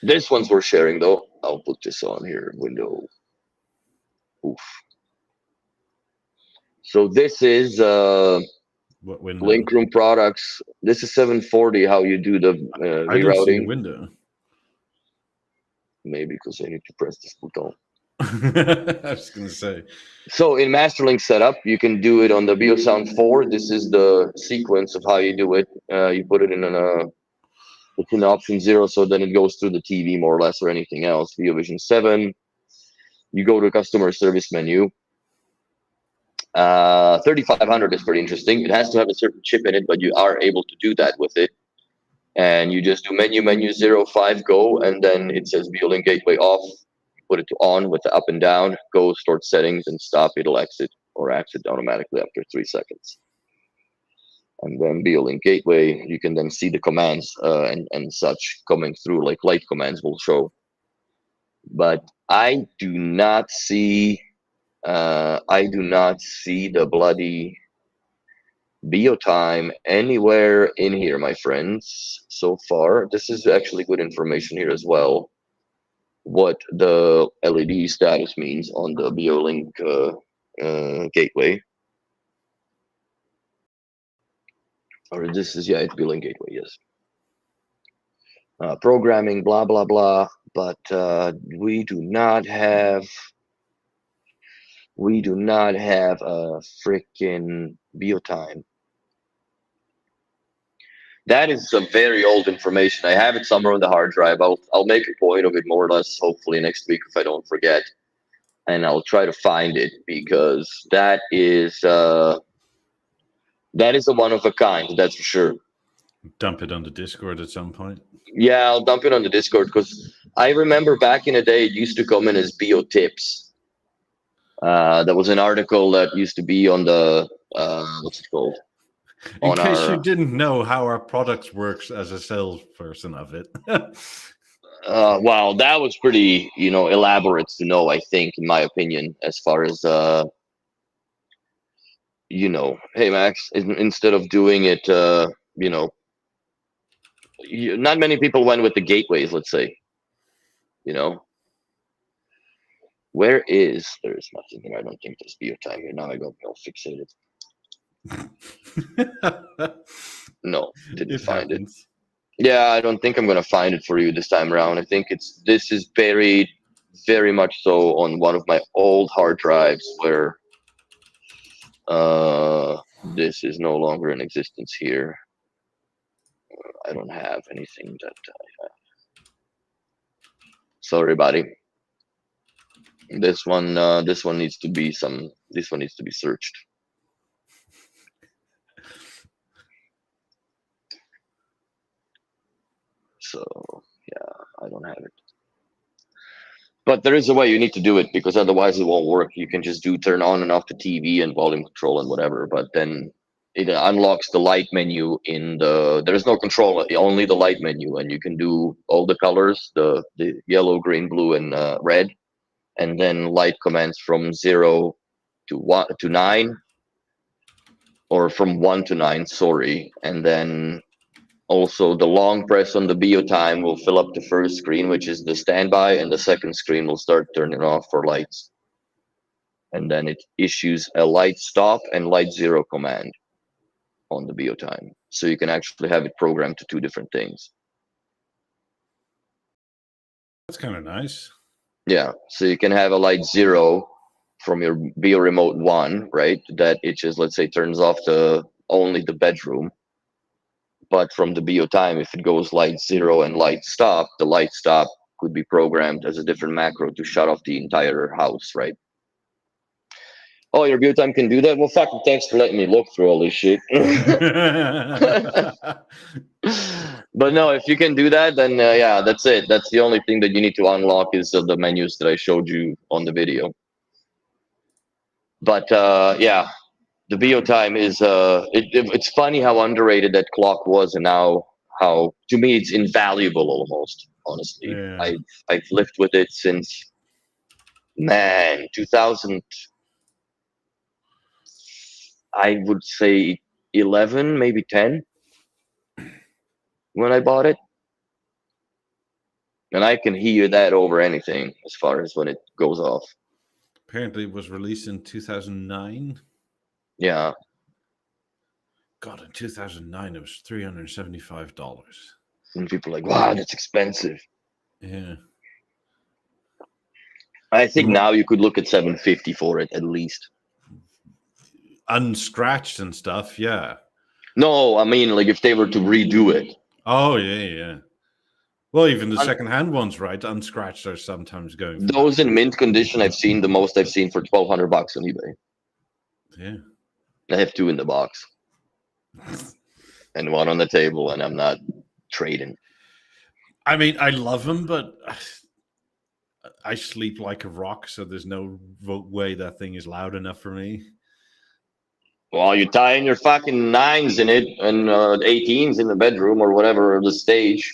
This one's worth sharing though. I'll put this on here. Window. Oof. So this is What window? Link Room Products. This is 740. How you do the I don't see a rerouting? window. Maybe because I need to press this button. I was going to say. So in Masterlink setup, you can do it on the BeoSound 4. This is the sequence of how you do it. You put it in it's in option 0, so then it goes through the TV more or less, or anything else. BeoVision 7. You go to customer service menu. 3500 is pretty interesting. It has to have a certain chip in it, but you are able to do that with it. And you just do menu 0, 5, go, and then it says BeoLink gateway off. Put it to on with the up and down, go, start settings, and stop. It'll exit or exit automatically after 3 seconds. And then BeoLink gateway, you can then see the commands and such coming through, like light commands will show. But I do not see the bloody BeoTime anywhere in here, my friends, so far. This is actually good information here as well, what the LED status means on the BeoLink gateway. Or this is, yeah, it's BeoLink gateway, yes. Programming, blah, blah, blah. But we do not have a freaking BeoTime. That is some very old information. I have it somewhere on the hard drive. I'll make a point of it more or less, hopefully next week if I don't forget, and I'll try to find it, because that is a one of a kind. That's for sure. Dump it on the Discord at some point. Yeah, I'll dump it on the Discord, because I remember back in the day it used to come in as Beo Tips. There was an article that used to be on the what's it called? In case you didn't know how our product works as a salesperson of it. Wow, that was pretty, elaborate to know, I think, in my opinion, as far as, hey, Max, instead of doing it, not many people went with the gateways, let's say, Where is, there's nothing here. I don't think there's BeoTime here. Now I got all fixated. No, didn't find it. Yeah, I don't think I'm gonna find it for you this time around. I think this is buried very much so on one of my old hard drives where this is no longer in existence here. I don't have anything that I have. Sorry, buddy. This one needs to be searched. So yeah, I don't have it. But there is a way you need to do it, because otherwise it won't work. You can just turn on and off the TV and volume control and whatever, but then it unlocks the light menu there is no control, only the light menu, and you can do all the colors, the yellow, green, blue, and red, and then light commands from 0 to 9, or from 1 to 9, sorry, and then also the long press on the BeoTime will fill up the first screen, which is the standby, and the second screen will start turning off for lights. And then it issues a light stop and light 0 command on the BeoTime. So you can actually have it programmed to 2 different things. That's kind of nice. Yeah, so you can have a light 0 from your Beo Remote 1, right? That it just, let's say, turns off only the bedroom. But from the BeoTime, if it goes light 0 and light stop, the light stop could be programmed as a different macro to shut off the entire house, right? Oh, your view time can do that? Well, fucking thanks for letting me look through all this shit. But no, if you can do that, then yeah, that's it. That's the only thing that you need to unlock is the menus that I showed you on the video. But yeah, the BeoTime is it's funny how underrated that clock was, and now how to me it's invaluable almost. Honestly, Yeah. I've lived with it since, man, 2000. I would say 11, maybe 10 when I bought it, and I can hear that over anything as far as when it goes off. Apparently, it was released in 2009. Yeah, God, in 2009, it was $375. and people are like, wow, that's expensive. Yeah. I think now you could look at 750 for it at least. Unscratched and stuff, yeah. No, I mean like if they were to redo it. Oh, yeah. Well, even the second-hand ones, right? Unscratched are sometimes going for Those that. in mint condition, I've seen the most I've seen for $1,200 on eBay. Yeah. I have 2 in the box and 1 on the table, and I'm not trading. I mean, I love them, but I sleep like a rock, so there's no way that thing is loud enough for me. Well, you tie in your fucking 9s in it and 18s in the bedroom or whatever, or the stage.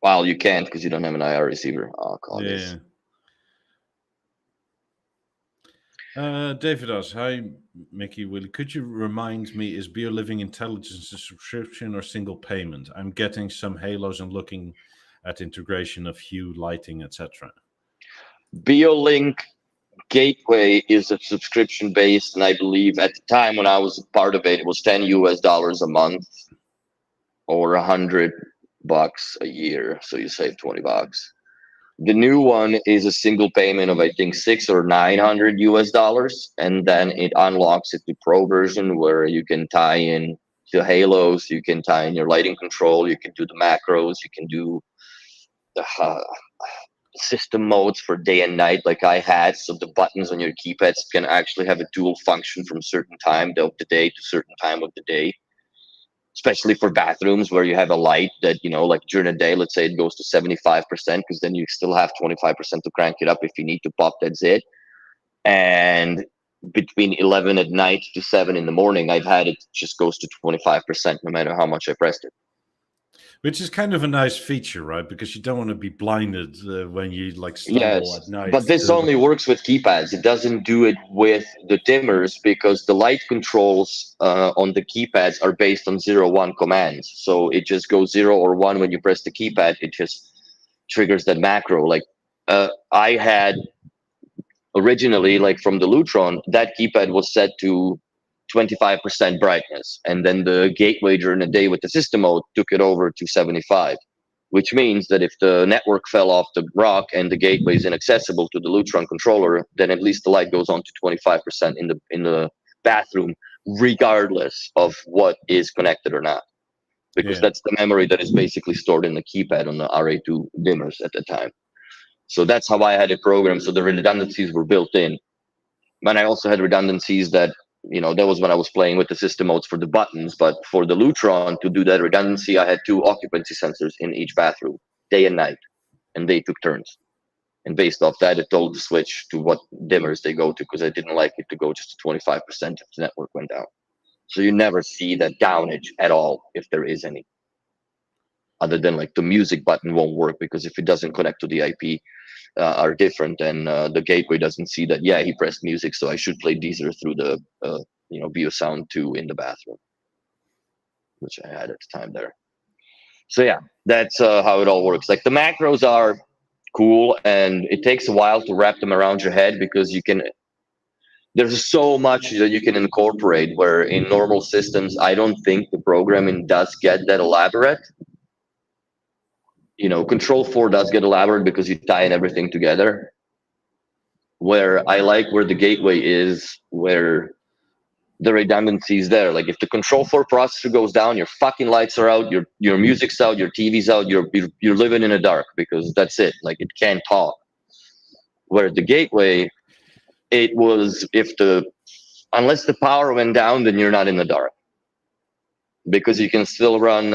Well, you can't because you don't have an IR receiver. Oh, God. Yeah. David asks, hi, Mickey, Willie. Could you remind me, is BioLiving Intelligence a subscription or single payment? I'm getting some halos and looking at integration of hue, lighting, etc. BioLink Gateway is a subscription based, and I believe at the time when I was a part of it, it was $10 a month or $100 a year. So you save $20. The new one is a single payment of I think $600 or $900, and then it unlocks it to Pro version where you can tie in the halos, you can tie in your lighting control, you can do the macros, you can do the system modes for day and night like I had. So the buttons on your keypads can actually have a dual function from certain time of the day to certain time of the day. Especially for bathrooms where you have a light that, like during the day, let's say it goes to 75%, because then you still have 25% to crank it up if you need to pop that zit. And between 11 at night to 7 in the morning, I've had it just goes to 25% no matter how much I pressed it. Which is kind of a nice feature, right? Because you don't want to be blinded when you stumble at night. But this only works with keypads. It doesn't do it with the dimmers because the light controls on the keypads are based on 0-1 commands. So it just goes 0 or 1 when you press the keypad. It just triggers that macro. Like I had originally, like from the Lutron, that keypad was set to 25% brightness, and then the gateway during the day with the system mode took it over to 75, which means that if the network fell off the rock and the gateway is inaccessible to the Lutron controller, then at least the light goes on to 25% in the bathroom, regardless of what is connected or not, because that's the memory that is basically stored in the keypad on the RA2 dimmers at the time. So that's how I had it programmed. So the redundancies were built in. And I also had redundancies that, that was when I was playing with the system modes for the buttons. But for the Lutron, to do that redundancy, I had 2 occupancy sensors in each bathroom, day and night. And they took turns. And based off that, it told the switch to what dimmers they go to, because I didn't like it to go just to 25% if the network went down. So you never see that downage at all, if there is any. Other than like the music button won't work, because if it doesn't connect to the IP, are different, and the gateway doesn't see that, yeah, he pressed music, so I should play Deezer through the BioSound 2 in the bathroom, which I had at the time there. So yeah, that's how it all works. Like the macros are cool, and it takes a while to wrap them around your head, because there's so much that you can incorporate, where in normal systems I don't think the programming does get that elaborate. Control 4 does get elaborate because you tie in everything together. Where I like where the gateway is, where the redundancy is there. Like if the Control 4 processor goes down, your fucking lights are out, your music's out, your TV's out, you're living in the dark, because that's it. Like it can't talk. Where the gateway, it was unless the power went down, then you're not in the dark, because you can still run.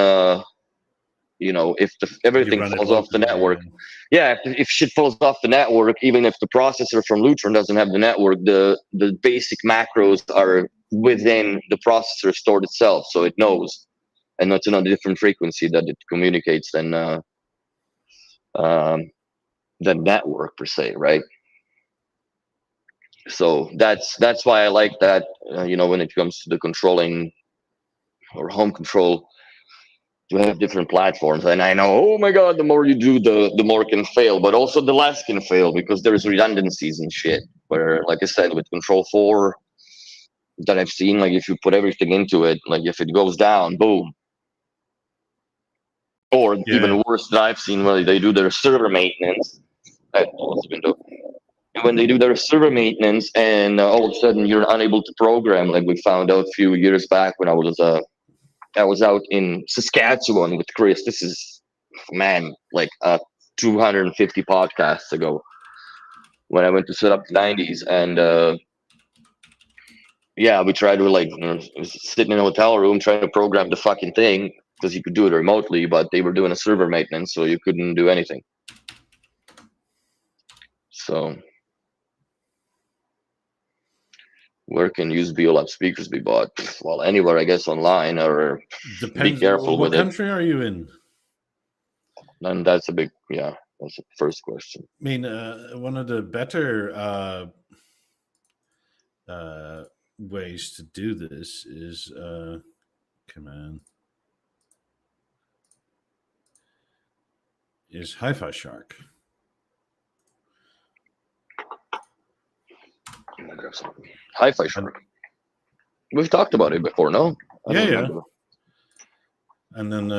If everything run it falls off the locally, network, yeah, if shit falls off the network, even if the processor from Lutron doesn't have the network, the basic macros are within the processor stored itself, so it knows, and that's another different frequency that it communicates than the network per se, right? So that's why I like that. When it comes to the controlling or home control, to have different platforms. And I know, oh my god, the more you do, the more can fail, but also the less can fail, because there's redundancies and shit. Where, like I said, with Control 4 that I've seen, like if you put everything into it, like if it goes down, boom. Or even worse than I've seen, where they do their server maintenance. When they do their server maintenance, and all of a sudden you're unable to program, like we found out a few years back when I was out in Saskatchewan with Chris. This is, man, like 250 podcasts ago, when I went to set up the 90s, and we tried to sitting in a hotel room trying to program the fucking thing, because you could do it remotely, but they were doing a server maintenance, so you couldn't do anything. So where can used BeoTalk speakers be bought? Well, anywhere, I guess, online, or depends. be careful what with it. country are you in? And that's a big, that's the first question. I mean, one of the better ways to do this is is Hi-Fi Shark. Hi-Fi Shark. We've talked about it before, no? Yeah. And then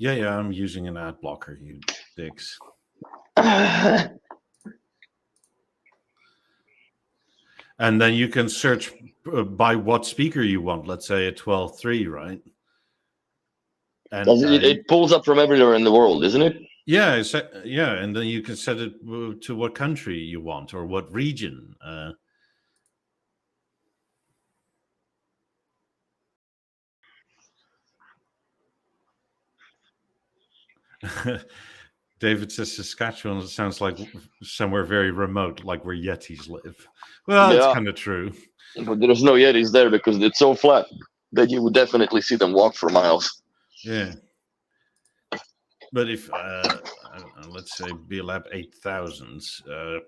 I'm using an ad blocker, you dicks. And then you can search by what speaker you want. Let's say a 12.3, right? And it pulls up from everywhere in the world, isn't it? Yeah, and then you can set it to what country you want or what region. David says Saskatchewan sounds like somewhere very remote, like where Yetis live. Well, it's kind of true. But there's no Yetis there because it's so flat that you would definitely see them walk for miles. Yeah. But if, let's say, BLab 8000s,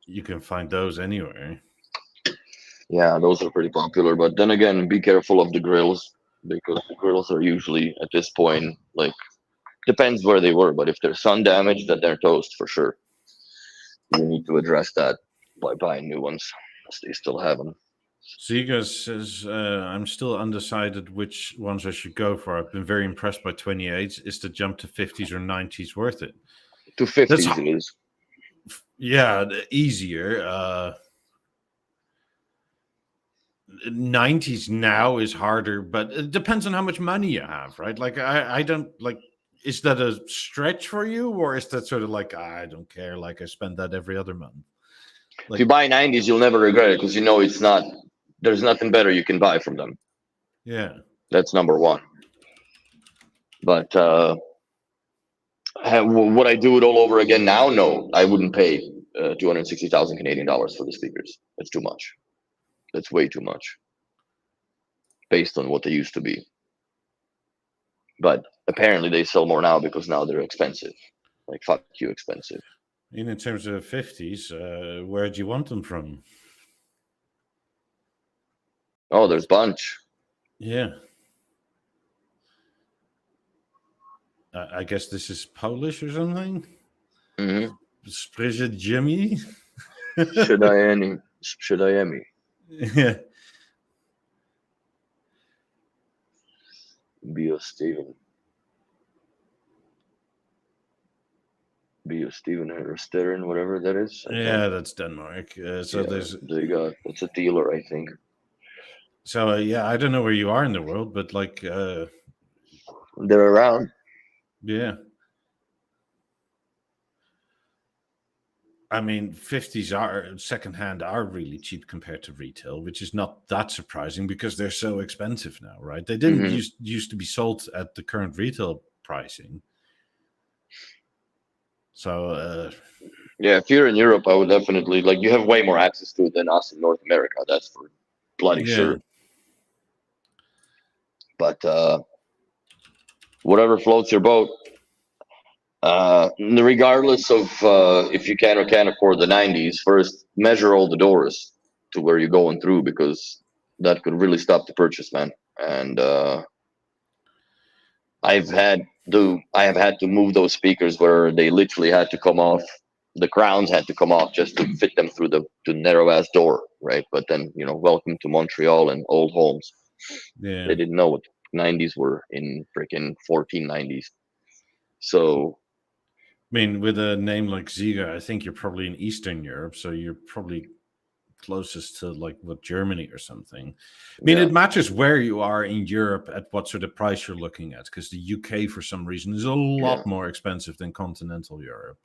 you can find those anywhere. Yeah, those are pretty popular. But then again, be careful of the grills, because the grills are usually, at this point, like, depends where they were. But if they're sun damaged, then they're toast for sure. You need to address that by buying new ones, because they still have them. Ziga says, I'm still undecided which ones I should go for. I've been very impressed by 28s. Is the jump to 50s or 90s worth it? To 50s it is. Yeah, easier. 90s now is harder, but it depends on how much money you have, right? Like, I don't, like, is that a stretch for you? Or is that sort of like, I don't care, like I spend that every other month? Like, if you buy 90s, you'll never regret it, because it's not, there's nothing better you can buy from them. Yeah. That's number one. But would I do it all over again now? No, I wouldn't pay 260,000 Canadian dollars for the speakers. That's too much. That's way too much, based on what they used to be. But apparently they sell more now, because now they're expensive. Like, fuck you, expensive. In terms of 50s, where do you want them from? Oh, there's a bunch. Yeah. I guess this is Polish or something. Mm-hmm. Sprzyje Jimmy. Sprzedajemy. Yeah. BeoSteven or Stern, whatever that is. That's Denmark. There's that's a dealer, I think. So I don't know where you are in the world, but like they're around. Yeah. I mean, 50s are secondhand are really cheap compared to retail, which is not that surprising because they're so expensive now, right? They didn't used to be sold at the current retail pricing. So yeah, if you're in Europe, I would definitely like you have way more access to it than us in North America. That's for bloody sure. But whatever floats your boat. Regardless of if you can or can't afford the 90s, first measure all the doors to where you're going through because that could really stop the purchase, man. And I have had to move those speakers where they literally had to come off. The crowns had to come off just to fit them through the narrow ass door, right? But then welcome to Montreal and old homes. yeah, They didn't know what 90s were in freaking 1490s. So I mean, with a name like Ziga, I think you're probably in Eastern Europe, so you're probably closest to like what Germany or something. I mean, it matters where you are in Europe at what sort of price you're looking at, because the UK for some reason is a lot more expensive than continental Europe.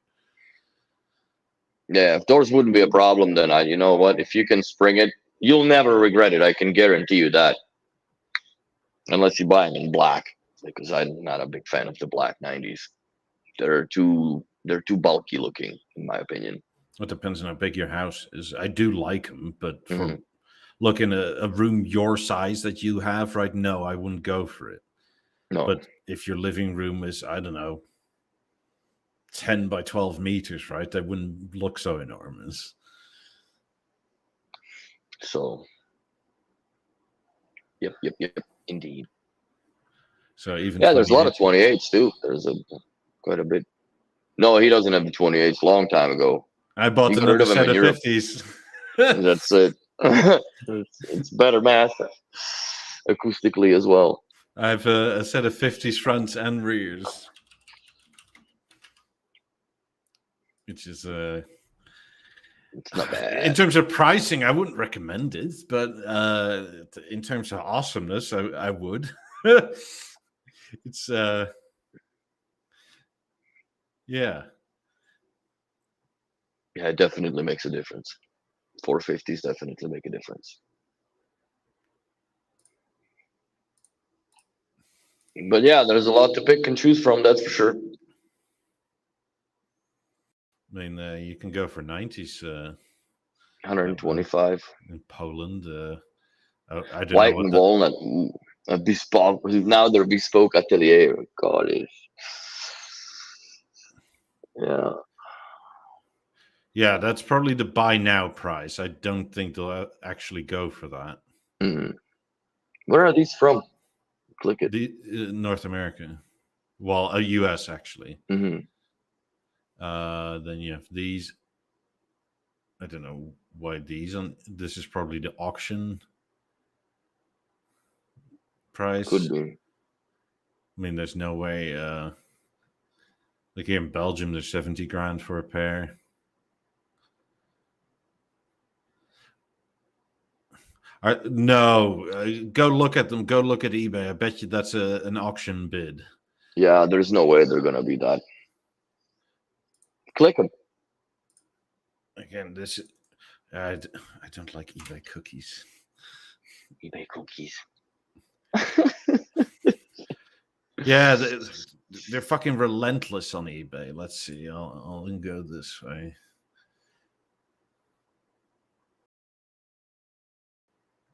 Yeah, if doors wouldn't be a problem, then you know what? If you can spring it, you'll never regret it. I can guarantee you that. Unless you buy them in black, because I'm not a big fan of the black 90s. They're too bulky looking, in my opinion. It depends on how big your house is. I do like them, but for look in a room your size that you have, right? No, I wouldn't go for it. No. But if your living room is, I don't know, 10 by 12 meters, right? That wouldn't look so enormous. So, yep, indeed. So even there's a lot of 28s too. There's quite a bit. No, he doesn't have the 28s. Long time ago. I bought another set of 50s. That's it. It's better math acoustically as well. I have a set of 50s fronts and rears, which is it's not bad. In terms of pricing, I wouldn't recommend it, but in terms of awesomeness, I would. It's yeah, it definitely makes a difference. 450s definitely make a difference. But yeah, there's a lot to pick and choose from, that's for sure. I mean, you can go for 90s. 125 in Poland. I don't White know what and walnut. A bespoke. Now they're bespoke atelier. God, yeah. Yeah, that's probably the buy now price. I don't think they'll actually go for that. Where are these from? Click it. North America. Well, US actually. Mm-hmm. Then you have these. I don't know why these on. This is probably the auction price. Could be. I mean, there's no way. Like here in Belgium, there's 70 grand for a pair. No, go look at them. Go look at eBay. I bet you that's an auction bid. Yeah, there's no way they're gonna be that. Click them. Again, this I don't like eBay cookies. eBay cookies. Yeah, they're fucking relentless on eBay. Let's see. I'll go this way.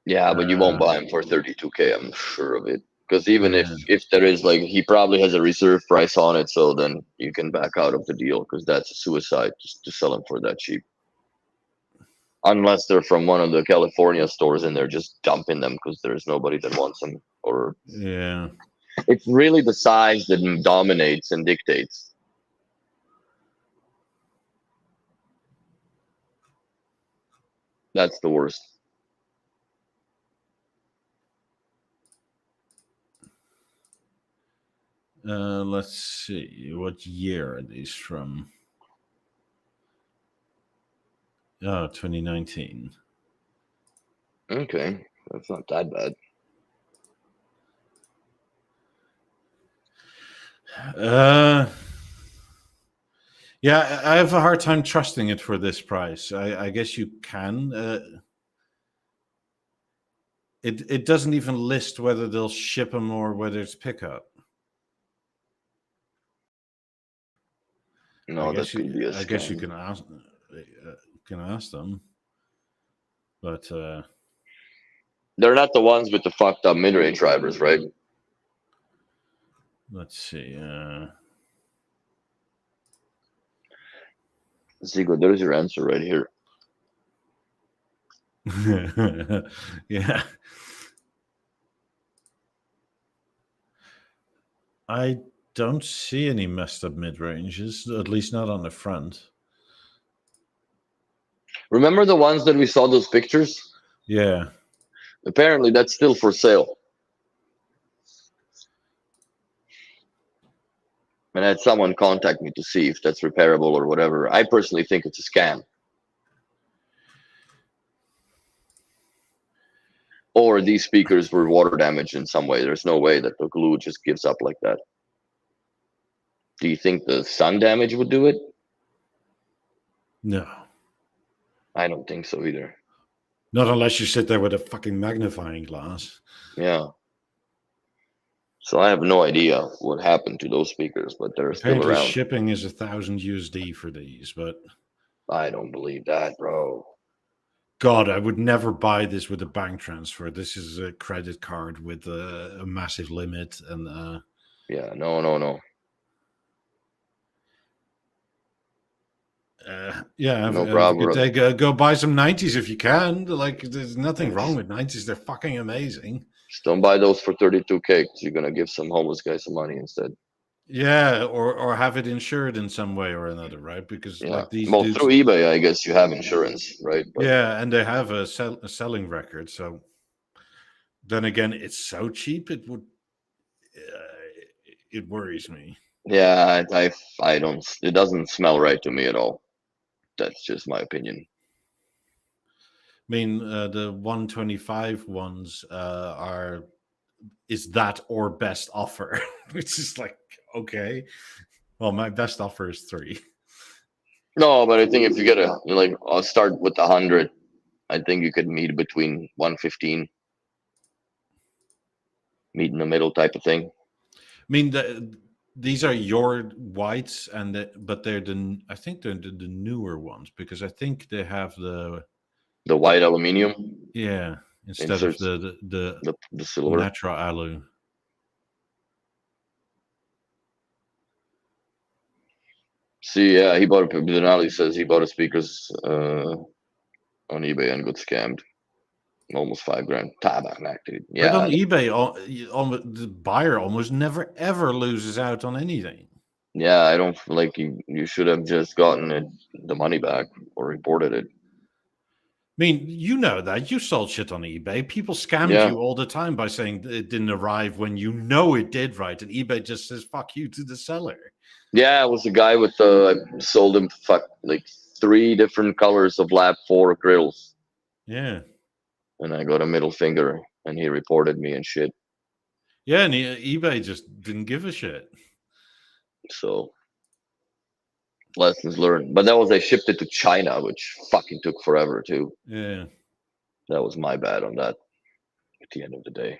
Yeah, but you won't buy him for 32K. I'm sure of it. Because even if there is like, he probably has a reserve price on it, so then you can back out of the deal because that's a suicide just to sell them for that cheap. Unless they're from one of the California stores and they're just dumping them because there's nobody that wants them. Or it's really the size that dominates and dictates. That's the worst. Let's see. What year are these from? Oh, 2019. Okay. That's not that bad. Yeah, I have a hard time trusting it for this price. I guess you can. It doesn't even list whether they'll ship them or whether it's pickup. No, that could be a I guess you scam. can ask them, but They're not the ones with the fucked up mid-range drivers, right? let's see. Zigo, there's your answer right here. Yeah. I don't see any messed up mid ranges, at least not on the front. Remember the ones that we saw those pictures? Yeah. Apparently, that's still for sale. And I had someone contact me to see if that's repairable or whatever. I personally think it's a scam. Or these speakers were water damaged in some way. There's no way that the glue just gives up like that. Do you think the sun damage would do it? No. I don't think so either. Not unless you sit there with a fucking magnifying glass. Yeah. So I have no idea what happened to those speakers, but they're Apparently still around. shipping is $1,000 for these, but I don't believe that, bro. God, I would never buy this with a bank transfer. This is a credit card with a massive limit, and Yeah, no. yeah, No if problem, you bro. take go buy some 90s if you can. Like, there's nothing wrong with 90s. They're fucking amazing. Just don't buy those for 32K. You're gonna give some homeless guy some money instead. Yeah, or have it insured in some way or another, right? Because Yeah. like these Well, dudes, through eBay, I guess you have insurance, right? But yeah, and they have a selling record. So then again, it's so cheap it worries me. yeah, I don't. It doesn't smell right to me at all. That's just my opinion. I mean, the 125 ones is that or best offer, which is like, okay. Well, my best offer is 3. No, but I think if you get I'll start with 100. I think you could meet between 115, meet in the middle type of thing. I mean, these are your whites, but I think they're the newer ones because I think they have the white aluminium instead of inserts, the silver. natural alu. See, yeah, he bought Denali says he bought a speakers on eBay and got scammed. Almost $5,000. Tabarnak, dude. But on Yeah, eBay, the buyer almost never ever loses out on anything. yeah. I don't like you should have just gotten the money back or reported it. I mean, you know that. You sold shit on eBay. People scammed Yeah. you all the time by saying it didn't arrive when you know it did, right? And eBay just says, fuck you to the seller. Yeah, it was a guy with I sold him like 3 different colors of lap 4 grills. Yeah. And I got a middle finger and he reported me and shit. Yeah, and eBay just didn't give a shit. So lessons learned. But that was I shipped it to China, which fucking took forever too. Yeah. That was my bad on that at the end of the day.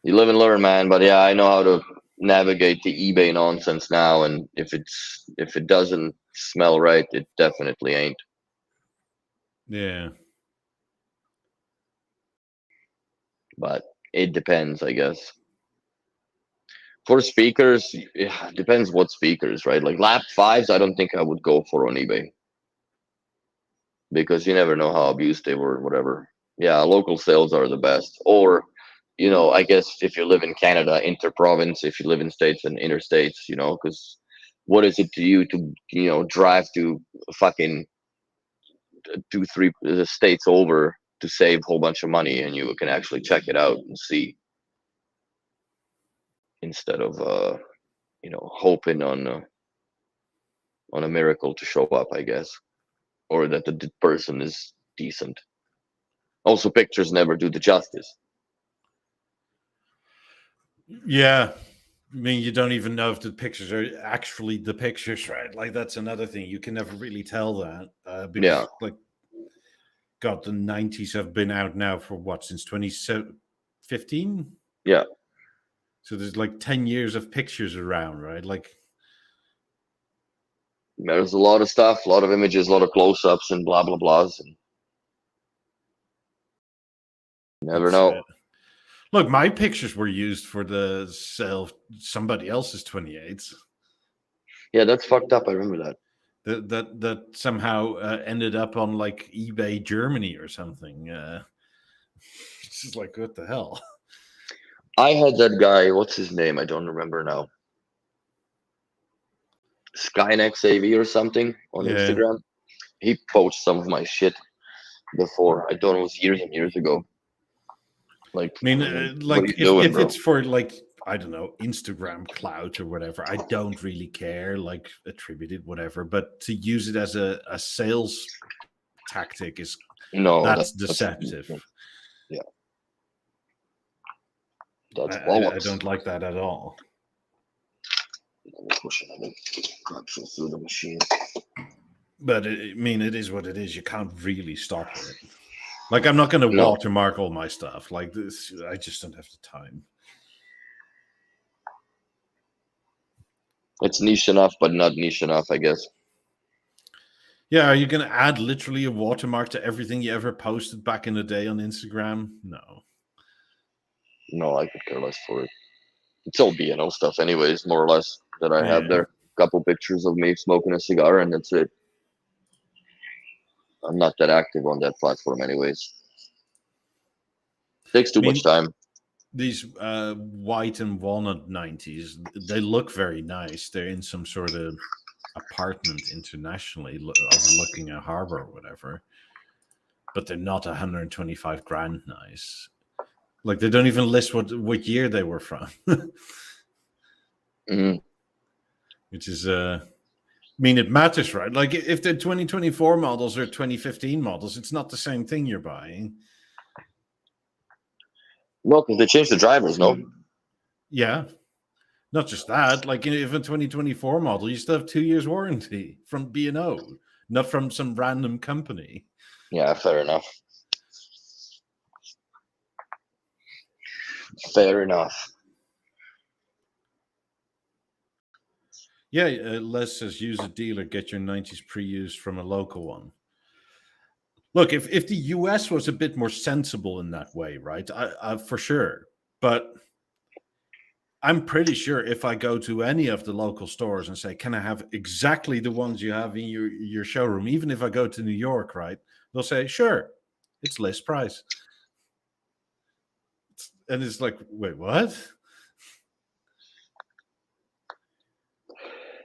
You live and learn, man. But yeah, I know how to navigate the eBay nonsense now, and if it doesn't smell right, it definitely ain't. Yeah. But it depends, I guess. For speakers, it depends what speakers, right? Like lap 5s, I don't think I would go for on eBay because you never know how abused they were, whatever. Yeah, local sales are the best. Or, I guess if you live in Canada, inter-province, if you live in states and interstates, because what is it to you to, drive to fucking 2, 3 states over to save a whole bunch of money and you can actually check it out and see instead of, hoping on a miracle to show up, I guess, or that the person is decent. Also, pictures never do the justice. Yeah. mean, you don't even know if the pictures are actually the pictures, right? Like that's another thing. You can never really tell that because, Yeah. like, God, the 90s have been out now for what, since 2015? Yeah. So there's like 10 years of pictures around, right? Like, There's a lot of stuff, a lot of images, a lot of close-ups and blah blah blahs. And you never it's know. look, my pictures were used for the sale of somebody else's 28s. Yeah, that's fucked up. I remember that. That somehow ended up on like eBay Germany or something. It's just like, what the hell? I had that guy. What's his name? I don't remember now. Skynex AV or something on Yeah. Instagram. He poached some of my shit before. I don't know, it was years and years ago. Like, I mean, what are like you doing, if bro? it's for like, I don't know, Instagram clout or whatever, I don't really care, like attribute it, whatever. But to use it as a sales tactic is No, that's that's deceptive. yeah, that's I bollocks. don't like that at all. Let me push it. Let me grab some through the machine. But I mean, it is what it is. You can't really stop it. Like, I'm not going to No. watermark all my stuff. Like this, I just don't have the time. It's niche enough, but not niche enough, I guess. Yeah, are you going to add literally a watermark to everything you ever posted back in the day on Instagram? No. No, I could care less for it. It's all B&O stuff, anyways, more or less, that I have Yeah. there. Couple pictures of me smoking a cigar, and that's it. I'm not that active on that platform, anyways. Takes too much time. These white and walnut 90s, they look very nice. They're in some sort of apartment internationally overlooking a harbor or whatever. But they're not 125 grand nice. Like, they don't even list what year they were from. Mm-hmm. Which is I mean, it matters, right? Like, if they're 2024 models or 2015 models, it's not the same thing you're buying. No, because they changed the drivers, no? Yeah. Not just that, like, if a 2024 model, you still have 2 years warranty from B&O, not from some random company. Yeah, fair enough. Fair enough. Yeah, Les says, use a dealer, get your 90s pre-used from a local one. Look, if the US was a bit more sensible in that way, right? I for sure. But I'm pretty sure if I go to any of the local stores and say, can I have exactly the ones you have in your showroom? Even if I go to New York, right? They'll say, sure, it's list price. And it's like, wait, what?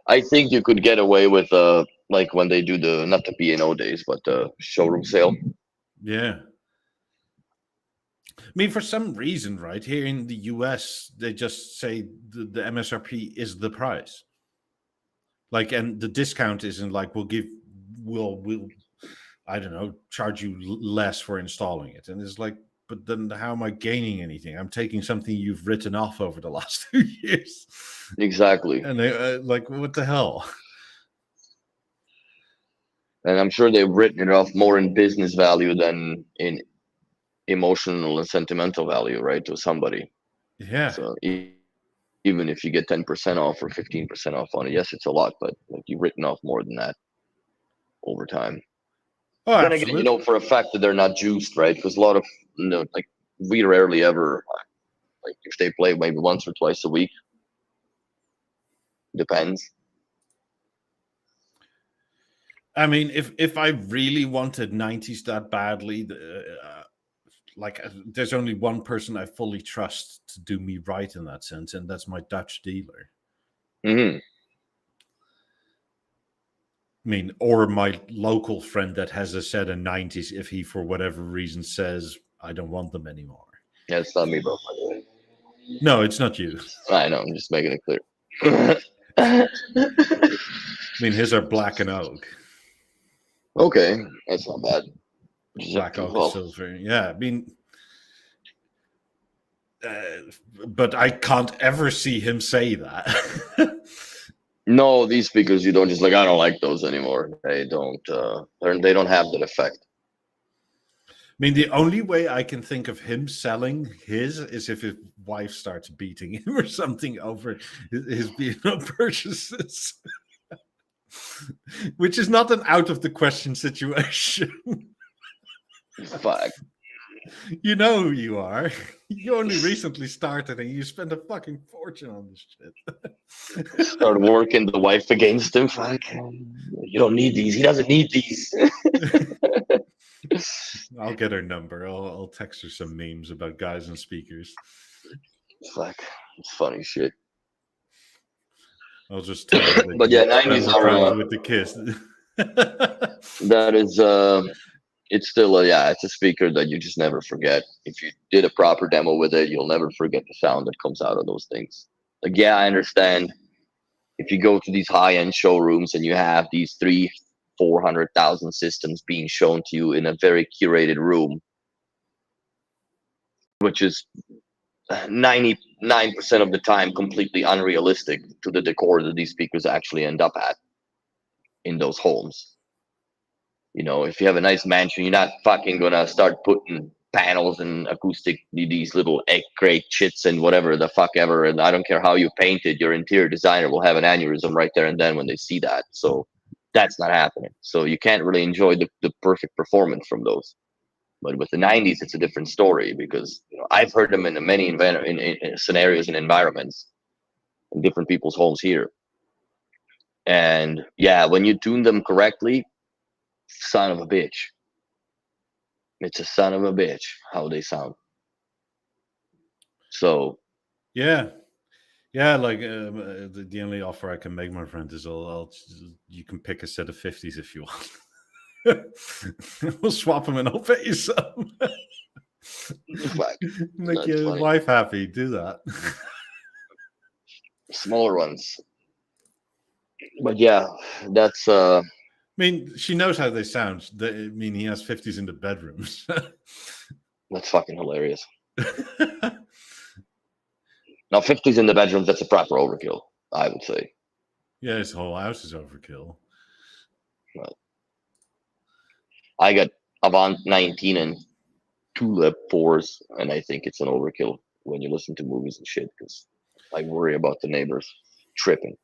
I think you could get away with like when they do the not the B&O days, but the showroom sale. Yeah. I mean, for some reason, right, here in the US, they just say the MSRP is the price. Like, and the discount isn't like, we'll I don't know, charge you less for installing it. And it's like, but then how am I gaining anything? I'm taking something you've written off over the last 2 years. Exactly. And they like, what the hell? And I'm sure they've written it off more in business value than in emotional and sentimental value, right, to somebody. Yeah. So even if you get 10% off or 15% off on it, yes, it's a lot, but like you've written off more than that over time. Oh, Then again, absolutely. for a fact that they're not juiced, right? Because a lot of, like we rarely ever, like if they play maybe once or twice a week, depends. I mean, if I really wanted 90s that badly, there's only one person I fully trust to do me right in that sense, and that's my Dutch dealer. Mm-hmm. I mean, or my local friend that has a set of 90s if he, for whatever reason, says, I don't want them anymore. Yeah, it's not me, bro, by the way. No, it's not you. I know, I'm just making it clear. I mean, his are black and oak. Okay, that's not bad. Black oak and silver. Yeah, I mean, but I can't ever see him say that. No, these speakers, you don't just like, I don't like those anymore. They don't have that effect. I mean, the only way I can think of him selling his is if his wife starts beating him or something over his B&O purchases, which is not an out of the question situation. Fuck. You know who you are. You only recently started and you spent a fucking fortune on this shit. Start working the wife against him. Fuck. You don't need these. He doesn't need these. I'll get her number. I'll text her some memes about guys and speakers. Fuck. It's funny shit. I'll just tell her that but yeah, 90s are with the kiss. That is it's still it's a speaker that you just never forget. If you did a proper demo with it, you'll never forget the sound that comes out of those things. Like, yeah, I understand if you go to these high-end showrooms and you have these 400,000 systems being shown to you in a very curated room, which is 99% of the time completely unrealistic to the decor that these speakers actually end up at in those homes. You know, if you have a nice mansion, you're not fucking gonna start putting panels and acoustic, these little egg crate shits and whatever the fuck ever. And I don't care how you paint it, your interior designer will have an aneurysm right there and then when they see that. So that's not happening. So you can't really enjoy the perfect performance from those. But with the 90s, it's a different story because, you know, I've heard them in many in scenarios and environments in different people's homes here. And yeah, when you tune them correctly, son of a bitch. It's a son of a bitch how they sound. So yeah, like the only offer I can make, my friend, is you can pick a set of 50s if you want. We'll swap them and I'll pay you some. Make your funny. wife happy. Do that. Smaller ones. But yeah, that's I mean, she knows how they sound. I mean, he has 50s in the bedrooms. that's fucking hilarious. Now 50s in the bedrooms, that's a proper overkill, I would say. Yeah, his whole house is overkill. But I got Avant 19 and Tulip 4s, and I think it's an overkill when you listen to movies and shit, because I worry about the neighbors tripping.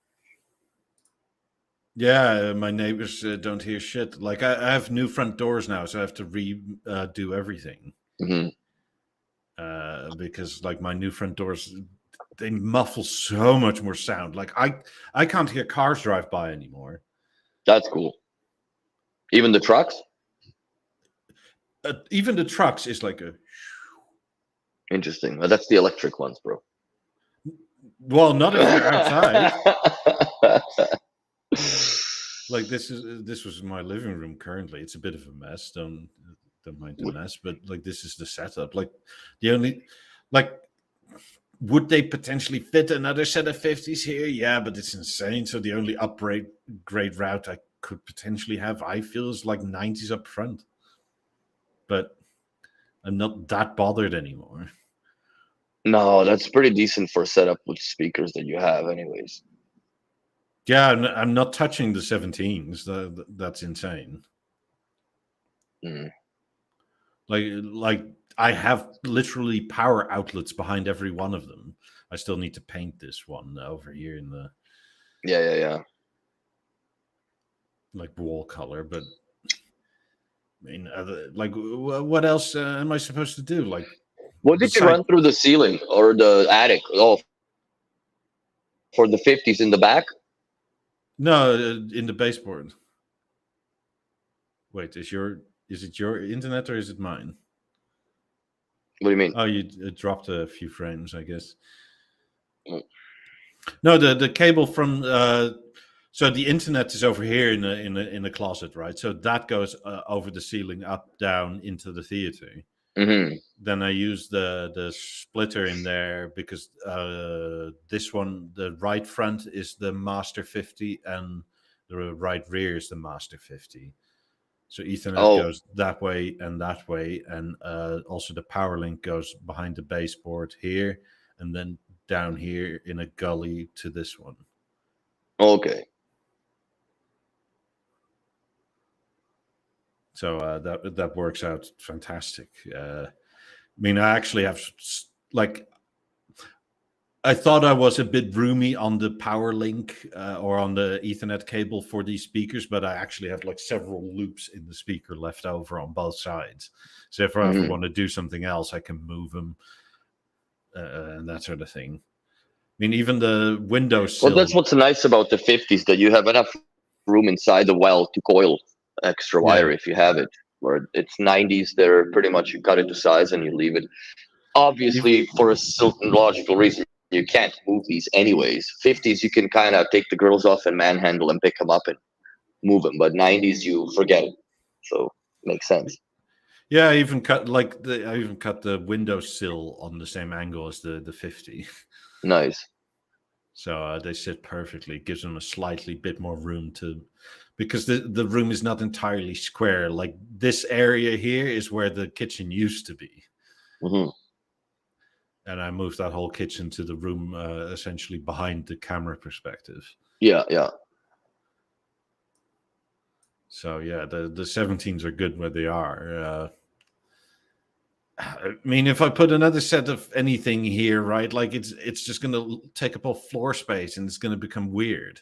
Yeah, my neighbors don't hear shit. Like, I have new front doors now, so I have to redo everything. Mm-hmm. Because, like, my new front doors, they muffle so much more sound. Like, I can't hear cars drive by anymore. That's cool. Even the trucks? Even the trucks is like a... Interesting. Well, that's the electric ones, bro. Well, not if you're outside. Like, this was my living room currently. It's a bit of a mess. Don't mind the mess, but like, this is the setup. Like, the only, like, would they potentially fit another set of 50s here? Yeah, but it's insane. So the only upgrade route I could potentially have, I feel, is like 90s up front. But I'm not that bothered anymore. No, that's pretty decent for setup with speakers that you have, anyways. Yeah, I'm not touching the 17s. That's insane. Mm. Like I have literally power outlets behind every one of them. I still need to paint this one over here in the yeah like wall color. But I mean, like, what else am I supposed to do? Like, what did you run through the ceiling or the attic? Oh, for the 50s in the back? No, in the baseboard. Wait, is it your internet or is it mine? What do you mean? Oh, you dropped a few frames, I guess. Mm. No, the cable from so the internet is over here in the closet, right? So that goes over the ceiling, up, down into the theater. Mm-hmm. Then I use the splitter in there because this one, the right front is the Master 50 and the right rear is the Master 50. So Ethernet Oh, goes that way, and also the power link goes behind the baseboard here, and then down here in a gully to this one. okay. So that works out fantastic. I mean, I actually have like, I thought I was a bit roomy on the power link or on the Ethernet cable for these speakers, but I actually have like several loops in the speaker left over on both sides. So if I ever want to do something else, I can move them and that sort of thing. I mean, even the windowsill. Well, that's what's nice about the 50s, that you have enough room inside the well to coil extra wire if you have it. Where it's 90s, they're pretty much, you cut it to size and you leave it. Obviously, for a certain logical reason, you can't move these anyways. 50s, you can kind of take the girls off and manhandle and pick them up and move them. But 90s, you forget it. So makes sense. Yeah, I even cut the windowsill on the same angle as the 50. Nice. So they sit perfectly. It gives them a slightly bit more room to, because the room is not entirely square. Like this area here is where the kitchen used to be. Mm-hmm. And I moved that whole kitchen to the room essentially behind the camera perspective. Yeah, yeah. So yeah, the 17s are good where they are. I mean, if I put another set of anything here, right, like it's just going to take up all floor space and it's going to become weird.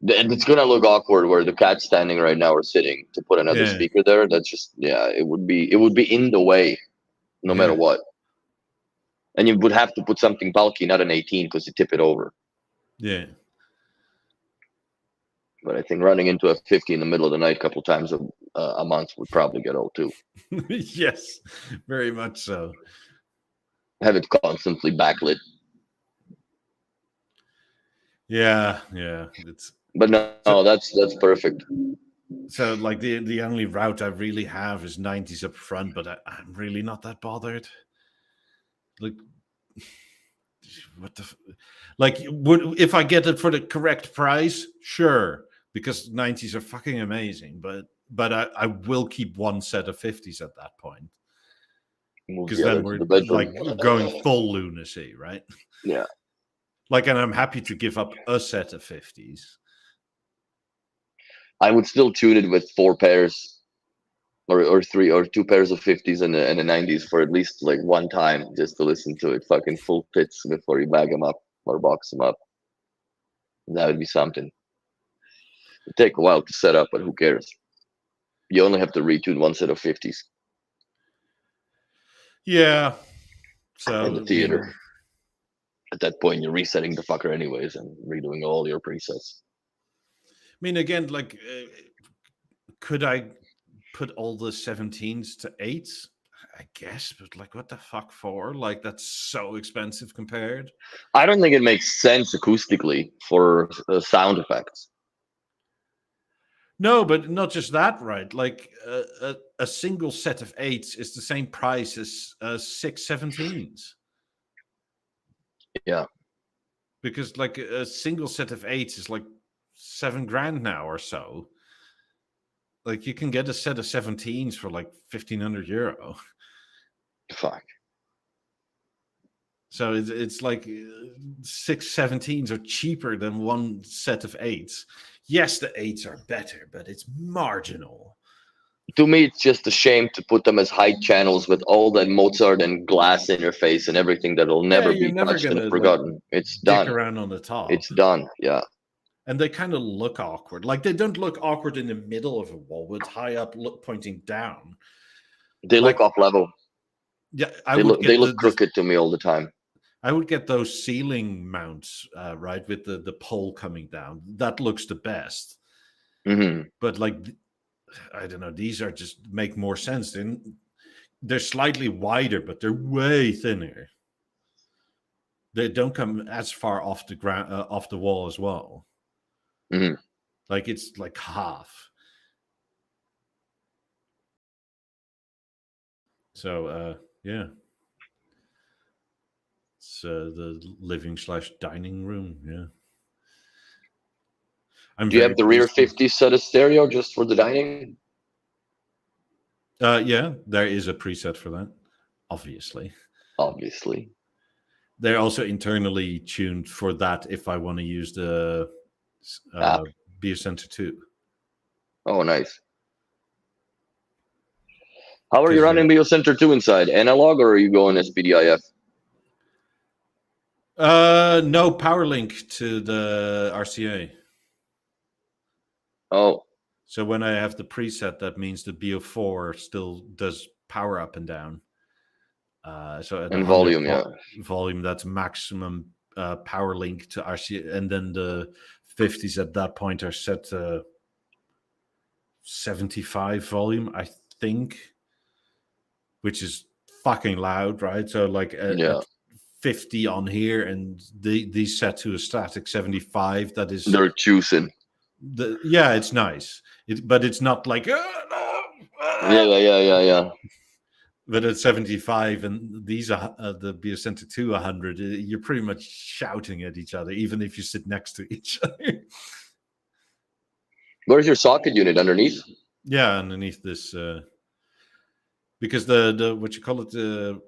And it's gonna look awkward where the cat's standing right now or sitting. To put another Yeah. speaker there, that's just, yeah, it would be in the way, no matter what. And you would have to put something bulky, not an 18, because you tip it over. Yeah. But I think running into a 50 in the middle of the night a couple times a month would probably get old too. Yes, very much so. Have it constantly backlit. Yeah. But no, that's perfect. So like the only route I really have is 90s up front, but I'm really not that bothered. Like, what the like, if I get it for the correct price, sure, because 90s are fucking amazing, but I will keep one set of 50s at that point, because then we're like going full lunacy, right? Yeah. Like, and I'm happy to give up a set of 50s. I would still tune it with 4 pairs or 3 or 2 pairs of 50s and the 90s for at least like one time, just to listen to it fucking full pits before you bag them up or box them up. That would be something. It'd take a while to set up, but who cares? You only have to retune one set of 50s. Yeah. So in the theater. At that point, you're resetting the fucker anyways and redoing all your presets. I mean, again, like, could I put all the 17s to 8s? I guess, but like, what the fuck for? Like, that's so expensive compared. I don't think it makes sense acoustically for sound effects. No, but not just that, right? Like, a single set of 8s is the same price as 6 17s. Yeah. Because like a single set of 8s is like $7,000 now or so. Like, you can get a set of 17s for like €1,500. Fuck. So it's like 6 17s are cheaper than one set of 8s. Yes, the 8s are better, but it's marginal. To me, it's just a shame to put them as high channels with all that Mozart and glass interface and everything that'll never be touched and forgotten. Like, it's done. Around on the top. It's done. Yeah. And they kind of look awkward. Like, they don't look awkward in the middle of a wall, but high up, pointing down. They look off level. Yeah, they look crooked to me all the time. I would get those ceiling mounts, right, with the pole coming down. That looks the best. Mm-hmm. But like, I don't know, these are just make more sense. They're slightly wider, but they're way thinner. They don't come as far off the ground, off the wall as well. Mm-hmm. Like, it's like half. So yeah, it's the living/dining room. Yeah. I'm Do you very have the rear pleased with. 50 set of stereo just for the dining? Yeah, there is a preset for that, obviously. Obviously. They're also internally tuned for that if I want to use the App. BeoCenter 2. Oh, nice. How are you 'Cause, running BeoCenter 2 inside? Analog, or are you going SPDIF? no power link to the RCA. Oh, So when I have the preset, that means the BO4 still does power up and down. So at and 100 volume, yeah. volume, that's maximum power link to RCA, and then the 50s at that point are set to 75 volume, I think, which is fucking loud, right? So like Yeah. at 50 on here, and these set to a static 75. That is They're choosing. yeah, it's nice, but it's not like Yeah. But at 75, and these are the BeoCenter 2 100, you're pretty much shouting at each other, even if you sit next to each other. Where's your socket unit underneath? Yeah, underneath this, because the what you call it, the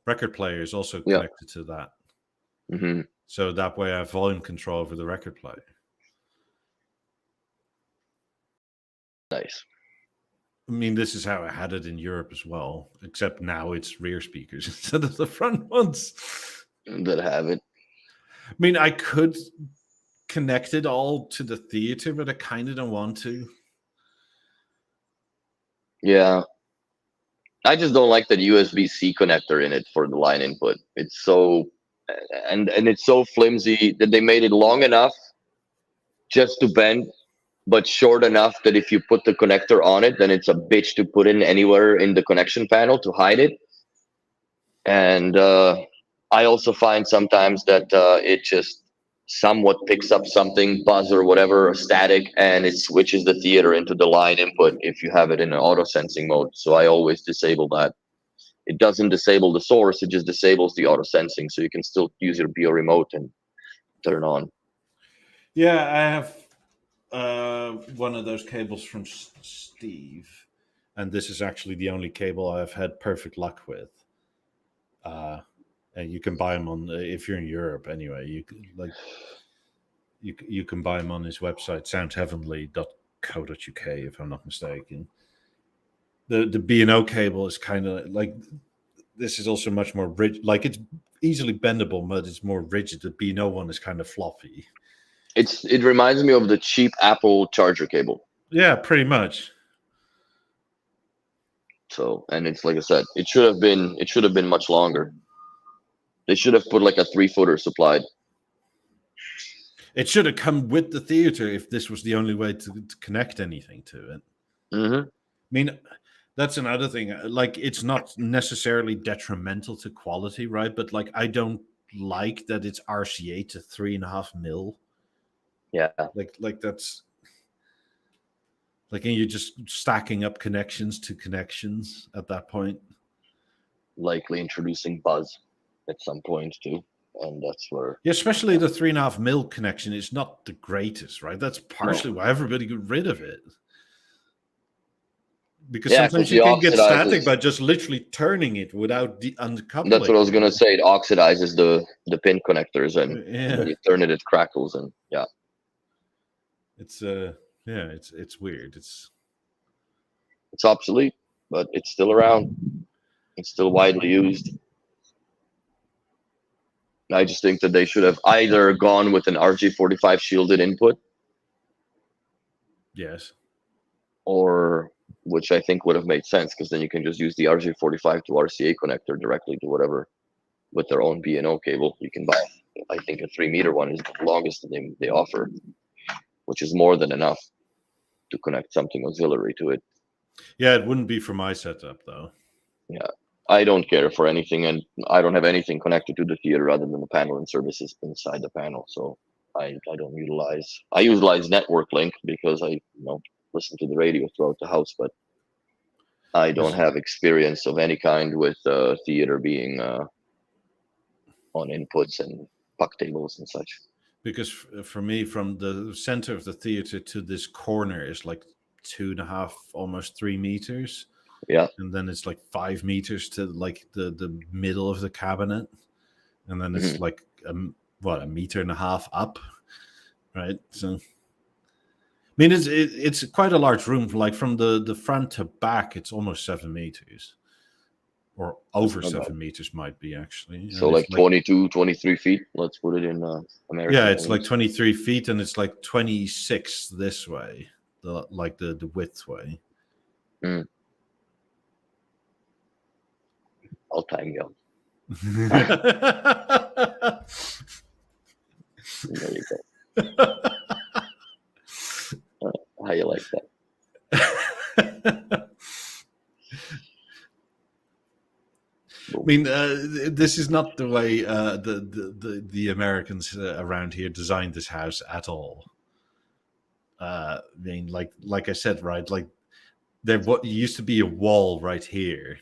record player is also Yeah. connected to that. Mm-hmm. So that way I have volume control over the record player. Nice. I mean, this is how I had it in Europe as well, except now it's rear speakers instead of the front ones. That have it. I mean, I could connect it all to the theater, but I kind of don't want to. Yeah. I just don't like that USB-C connector in it for the line input. It's so and it's so flimsy that they made it long enough just to bend, but short enough that if you put the connector on it, then it's a bitch to put in anywhere in the connection panel to hide it. And I also find sometimes that it just somewhat picks up something, buzz or whatever, or static, and it switches the theater into the line input if you have it in an auto sensing mode. So I always disable that. It doesn't disable the source, it just disables the auto sensing, so you can still use your Beo remote and turn on. Yeah, I have one of those cables from Steve, and this is actually the only cable I've had perfect luck with. And you can buy them on if you're in Europe anyway. You can, like you can buy them on his website, soundheavenly.co.uk, if I'm not mistaken. The B&O cable is kind of like, this is also much more rigid. Like, it's easily bendable, but it's more rigid. The B&O one is kind of floppy. It reminds me of the cheap Apple charger cable. Yeah, pretty much. So, and it's like I said, it should have been much longer. They should have put like a 3-footer supplied. It should have come with the theater if this was the only way to connect anything to it. Mm-hmm. I mean, that's another thing. Like, it's not necessarily detrimental to quality, right? But like, I don't like that it's RCA to 3.5 mil. Yeah. Like that's like, and you're just stacking up connections to connections at that point. Likely introducing buzz at some point too, and that's where. Yeah, especially the 3.5 mil connection is not the greatest, right? That's partially why everybody got rid of it. Because sometimes you can get static by just literally turning it without uncoupling. That's what I was gonna say. It oxidizes the pin connectors, and when you turn it, it crackles, and yeah. It's it's weird. It's obsolete, but it's still around. It's still widely used. I just think that they should have either gone with an RG45 shielded input. Yes. Or, which I think would have made sense, because then you can just use the RG45 to RCA connector directly to whatever with their own B&O cable. You can buy, I think, a 3-meter one is the longest they offer, which is more than enough to connect something auxiliary to it. Yeah, it wouldn't be for my setup though. Yeah, I don't care for anything, and I don't have anything connected to the theater other than the panel and services inside the panel. So I don't utilize. I utilize Network Link because I listen to the radio throughout the house, but I don't have experience of any kind with theater being on inputs and puck tables and such. because for me, from the center of the theater to this corner is like 2.5, almost 3 meters. Yeah. And then it's like 5 meters to like the middle of the cabinet. And then it's Mm-hmm. like, a meter and a half up. Right. So, I mean, it's quite a large room. Like from the front to back, it's almost 7 meters. Or over Not bad. 7 meters might be, actually. So And like it's like, 22, 23 feet. Let's put it in American. yeah, it's like terms. 23 feet, and it's like 26 this way, the width way. I'll time you out. There you go. How you like that? I mean, this is not the way the Americans around here designed this house at all. I mean, like I said, right? Like there used to be a wall right here,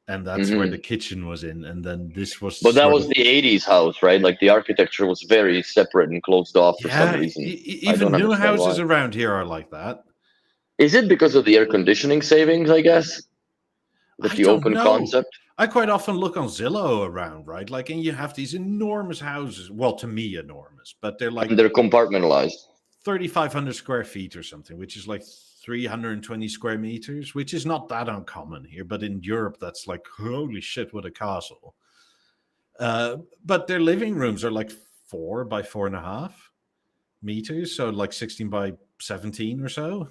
and that's where the kitchen was in, and then this was. But that was the '80s house, right? Like the architecture was very separate and closed off for some reason. Even new houses around here are like that. Is it because of the air conditioning savings? I guess. With the open concept. I quite often look on Zillow around, right? Like, and you have these enormous houses. Well, to me, enormous, but they're like, and they're compartmentalized. 3,500 square feet or something, which is like 320 square meters, which is not that uncommon here. But in Europe, that's like, holy shit, what a castle. But their living rooms are like 4 by 4.5 meters. So like 16 by 17 or so.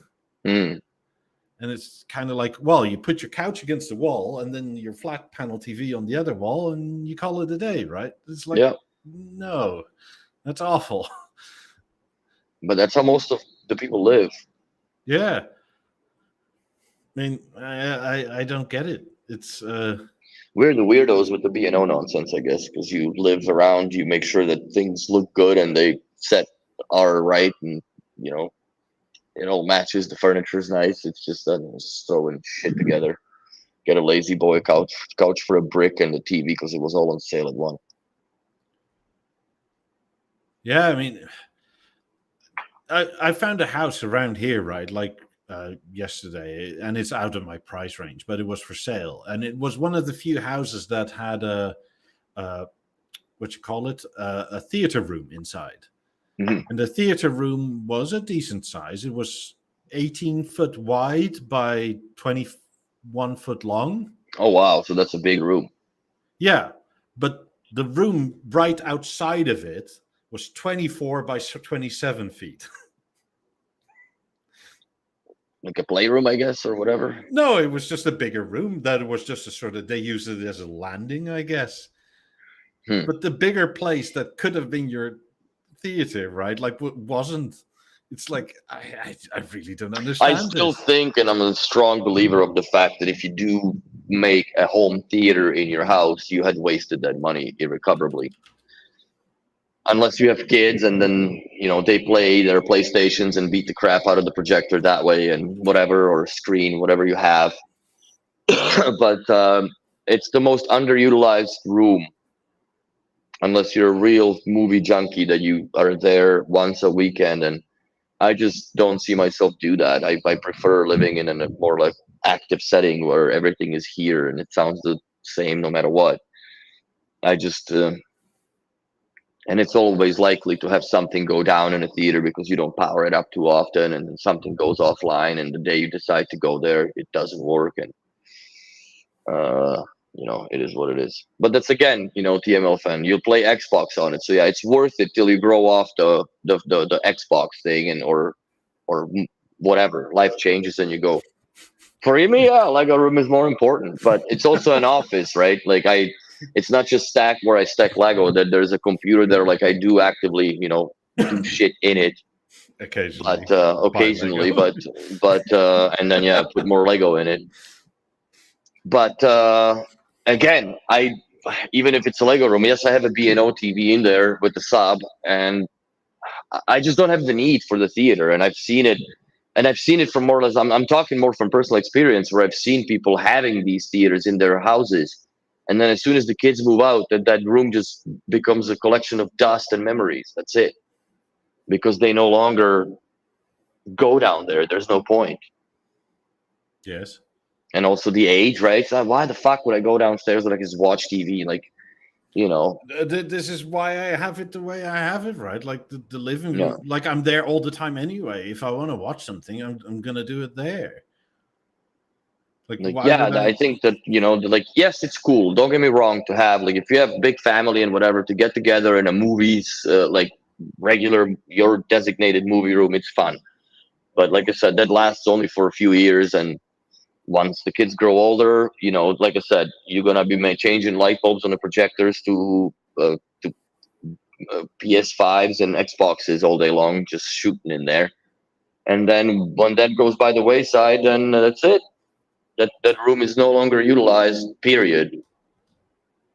And it's kind of like, well, you put your couch against the wall and then your flat panel TV on the other wall and you call it a day, right? It's like, no, that's awful. But that's how most of the people live. Yeah. I mean, I don't get it. It's we're the weirdos with the B&O nonsense, I guess, because you live around, you make sure that things look good and they are right, and it all matches. The furniture's nice. It's just just throwing shit together. Get a lazy boy couch for a brick and the TV because it was all on sale at one. Yeah, I mean, I found a house around here, right? Like yesterday, and it's out of my price range, but it was for sale, and it was one of the few houses that had a theater room inside. And the theater room was a decent size. It was 18 foot wide by 21 foot long. Oh, wow. So that's a big room. Yeah. But the room right outside of it was 24 by 27 feet. Like a playroom, I guess, or whatever? No, it was just a bigger room. That was just a sort of, they used it as a landing, I guess. But the bigger place that could have been your theater, right? Like, wasn't. It's like, I really don't understand. I still think, and I'm a strong believer of the fact that if you do make a home theater in your house, you had wasted that money irrecoverably. Unless you have kids and then, they play their PlayStations and beat the crap out of the projector that way and whatever, or screen, whatever you have. But it's the most underutilized room. Unless you're a real movie junkie that you are there once a weekend, and I just don't see myself do that. I prefer living in a more like active setting where everything is here and it sounds the same no matter what. I just and it's always likely to have something go down in a theater because you don't power it up too often, and something goes offline, and the day you decide to go there, it doesn't work, and it is what it is. But that's, again, TML fan. You'll play Xbox on it, so yeah, it's worth it till you grow off the Xbox thing, and or whatever. Life changes, and you go. For me, yeah, Lego room is more important, but it's also an office, right? Like it's not just where I stack Lego. That there's a computer there. Like I do actively, do shit in it. Occasionally, but and then put more Lego in it. But again, even if it's a Lego room, yes, I have a B&O TV in there with the sub, and I just don't have the need for the theater. And I've seen it, from more or less. I'm talking more from personal experience, where I've seen people having these theaters in their houses, And then as soon as the kids move out, that room just becomes a collection of dust and memories. That's it. Because they no longer go down there. There's no point. Yes. And also the age, right? So why the fuck would I go downstairs when I can just watch TV? Like, you know. This is why I have it the way I have it, right? Like the living room, Yeah. like I'm there all the time anyway. If I want to watch something, I'm gonna do it there. Like why Yeah, would I think that, like, yes, it's cool. Don't get me wrong, to have, like, if you have a big family and whatever, to get together in a movies, like regular, your designated movie room, it's fun. But like I said, that lasts only for a few years. And once the kids grow older, like I said, you're going to be changing light bulbs on the projectors to PS5s and Xboxes all day long, just shooting in there. And then when that goes by the wayside, then that's it. That room is no longer utilized, period.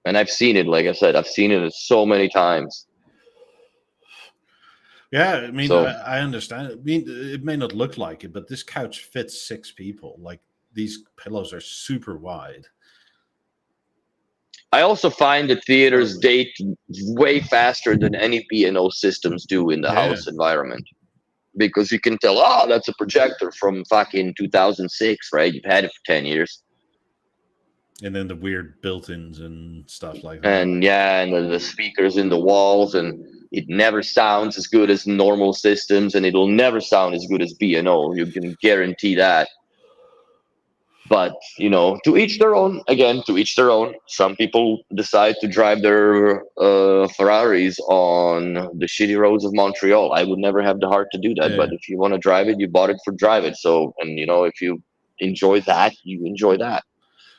And I've seen it, like I said, I've seen it so many times. Yeah, I mean, So I understand. I mean, it may not look like it, but this couch fits 6 people. Like these pillows are super wide. I also find that theaters date way faster than any B&O systems do in the Yeah. house environment. Because you can tell, oh, that's a projector from fucking 2006, right? You've had it for 10 years. And then the weird built-ins and stuff like that. And yeah, and the speakers in the walls, and it never sounds as good as normal systems, and it'll never sound as good as B&O. You can guarantee that. But, to each their own. Again, to each their own. Some people decide to drive their Ferraris on the shitty roads of Montreal. I would never have the heart to do that. Yeah. But if you want to drive it, you bought it for drive it. So, and if you enjoy that, you enjoy that.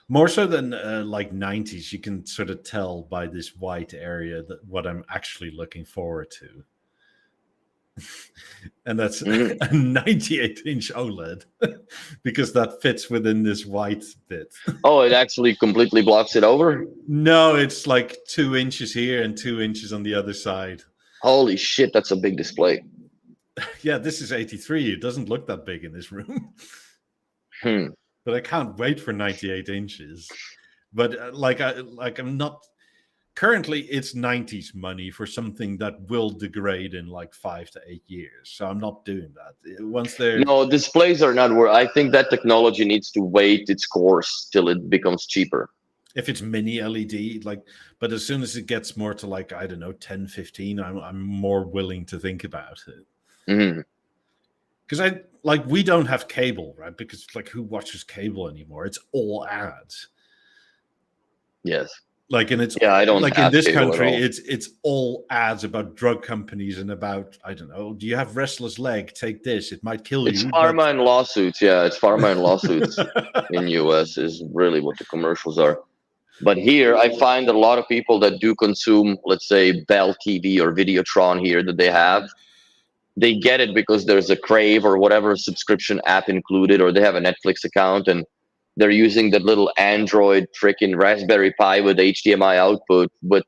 More so than like 90s, you can sort of tell by this white area that what I'm actually looking forward to. And that's a 98-inch OLED because that fits within this white bit. Oh, it actually completely blocks it over? No, it's like 2 inches here and 2 inches on the other side. Holy shit, that's a big display. Yeah, this is 83. It doesn't look that big in this room. But I can't wait for 98 inches. But I'm not. Currently, it's 90s money for something that will degrade in like 5 to 8 years. So I'm not doing that. Once they're No, displays are not where I think that technology needs to wait its course till it becomes cheaper. If it's mini LED, but as soon as it gets more to like, I don't know, 10, 15, I'm more willing to think about it. Because we don't have cable, right? Because like, who watches cable anymore? It's all ads. Yes. And it's I don't like have in this cable country, at all. it's all ads about drug companies and about, I don't know, do you have restless leg? Take this, it might kill It's you. pharma and lawsuits. Yeah, it's pharma and lawsuits in US is really what the commercials are. But here, I find that a lot of people that do consume, let's say, Bell TV or Videotron here that they get it because there's a Crave or whatever subscription app included, or they have a Netflix account, and they're using that little Android freaking Raspberry Pi with HDMI output with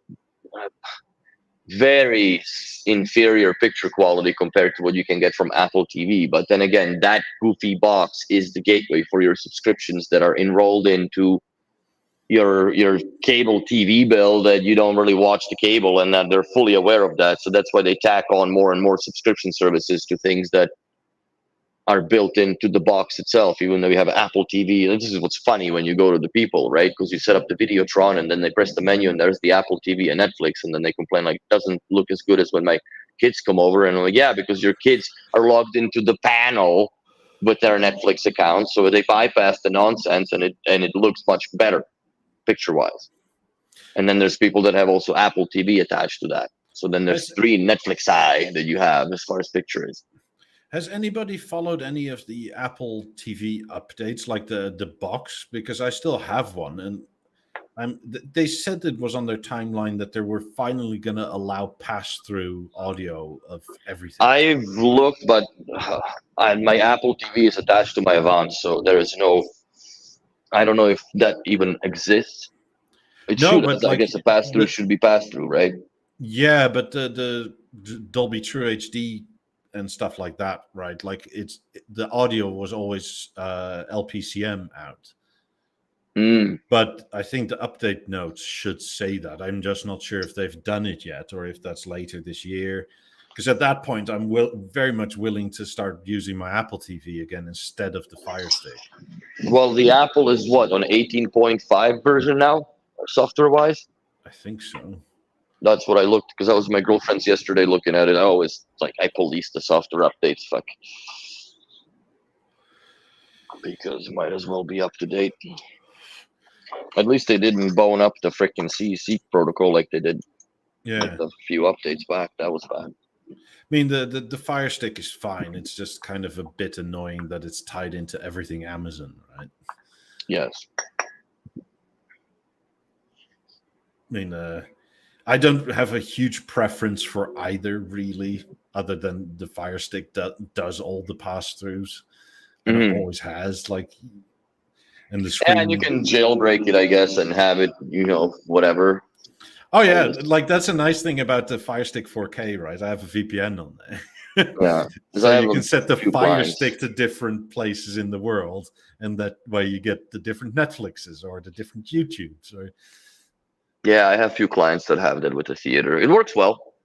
very inferior picture quality compared to what you can get from Apple TV. But then again, that goofy box is the gateway for your subscriptions that are enrolled into your cable TV bill, that you don't really watch the cable, and that they're fully aware of that. So that's why they tack on more and more subscription services to things that are built into the box itself, even though you have Apple TV. And this is what's funny when you go to the people, right? Because you set up the Videotron and then they press the menu and there's the Apple TV and Netflix, and then they complain like, it doesn't look as good as when my kids come over. And I'm like, yeah, because your kids are logged into the panel with their Netflix account, so they bypass the nonsense, and it looks much better picture wise. And then there's people that have also Apple TV attached to that. So then there's 3 Netflix that you have as far as picture is. Has anybody followed any of the Apple TV updates, like the box? Because I still have one, and they said it was on their timeline that they were finally going to allow pass-through audio of everything. I've looked, but my Apple TV is attached to my Avant, so there is no. I don't know if that even exists. It should, but I guess a pass-through should be pass-through, right? Yeah, but the Dolby True HD and stuff like that, right? Like the audio was always LPCM out. Mm. But I think the update notes should say that. I'm just not sure if they've done it yet or if that's later this year. Because at that point, I'm very much willing to start using my Apple TV again instead of the Fire Stick. Well, the Apple is what, on 18.5 version now, software-wise? I think so. That's what I looked, because I was with my girlfriend's yesterday looking at it. I always, like, I police the software updates, fuck. Because it might as well be up to date. At least they didn't bone up the freaking CEC protocol like they did Yeah. a few updates back. That was bad. I mean, the Fire Stick is fine. It's just kind of a bit annoying that it's tied into everything Amazon, right? Yes. I mean, I don't have a huge preference for either, really, other than the Fire Stick does all the pass-throughs. And it always has, like, and the screen. And you can jailbreak it, I guess, and have it, whatever. Oh yeah, like that's a nice thing about the Fire Stick 4K, right? I have a VPN on there. Yeah. So you can set the Fire Stick to different places in the world, and that way you get the different Netflixes or the different YouTubes. Or yeah, I have a few clients that have that with the theater. It works well.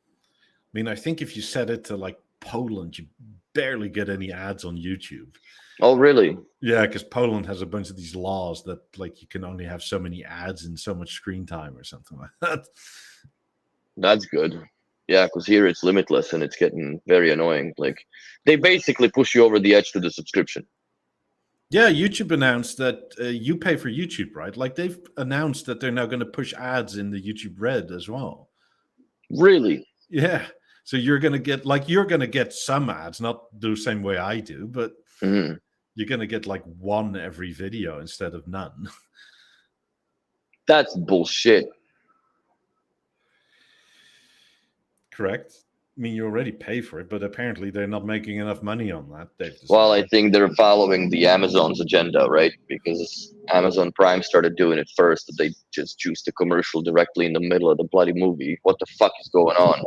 I mean, I think if you set it to like Poland, you barely get any ads on YouTube. Oh, really? Yeah, because Poland has a bunch of these laws that like you can only have so many ads and so much screen time or something like that. That's good. Yeah, because here it's limitless and it's getting very annoying. Like they basically push you over the edge to the subscription. Yeah, YouTube announced that you pay for YouTube, right? Like they've announced that they're now going to push ads in the YouTube Red as well. Really? Yeah. So you're going to get some ads, not the same way I do, but you're going to get like one every video instead of none. That's bullshit. Correct. I mean, you already pay for it, but apparently they're not making enough money on that. Well, I think they're following the Amazon's agenda, right? Because Amazon Prime started doing it first. They just choose the commercial directly in the middle of the bloody movie. What the fuck is going on?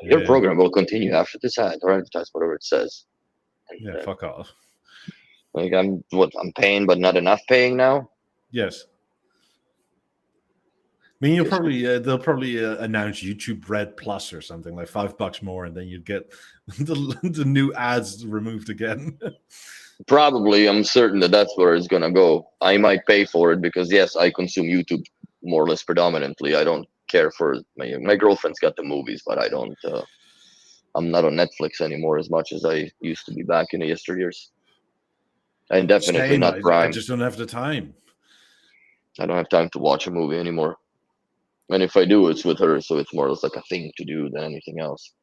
Your program will continue after this ad or advertise whatever it says. And, yeah, fuck off. Like I'm paying, but not enough paying now. Yes. I mean, they'll probably announce YouTube Red Plus or something like $5 more, and then you get the new ads removed again. Probably, I'm certain that's where it's gonna go. I might pay for it because yes, I consume YouTube more or less predominantly. I don't care for my girlfriend's got the movies, but I don't. I'm not on Netflix anymore as much as I used to be back in the yesteryears. And definitely not Prime. I just don't have the time. I don't have time to watch a movie anymore. And if I do, it's with her, so it's more or less like a thing to do than anything else.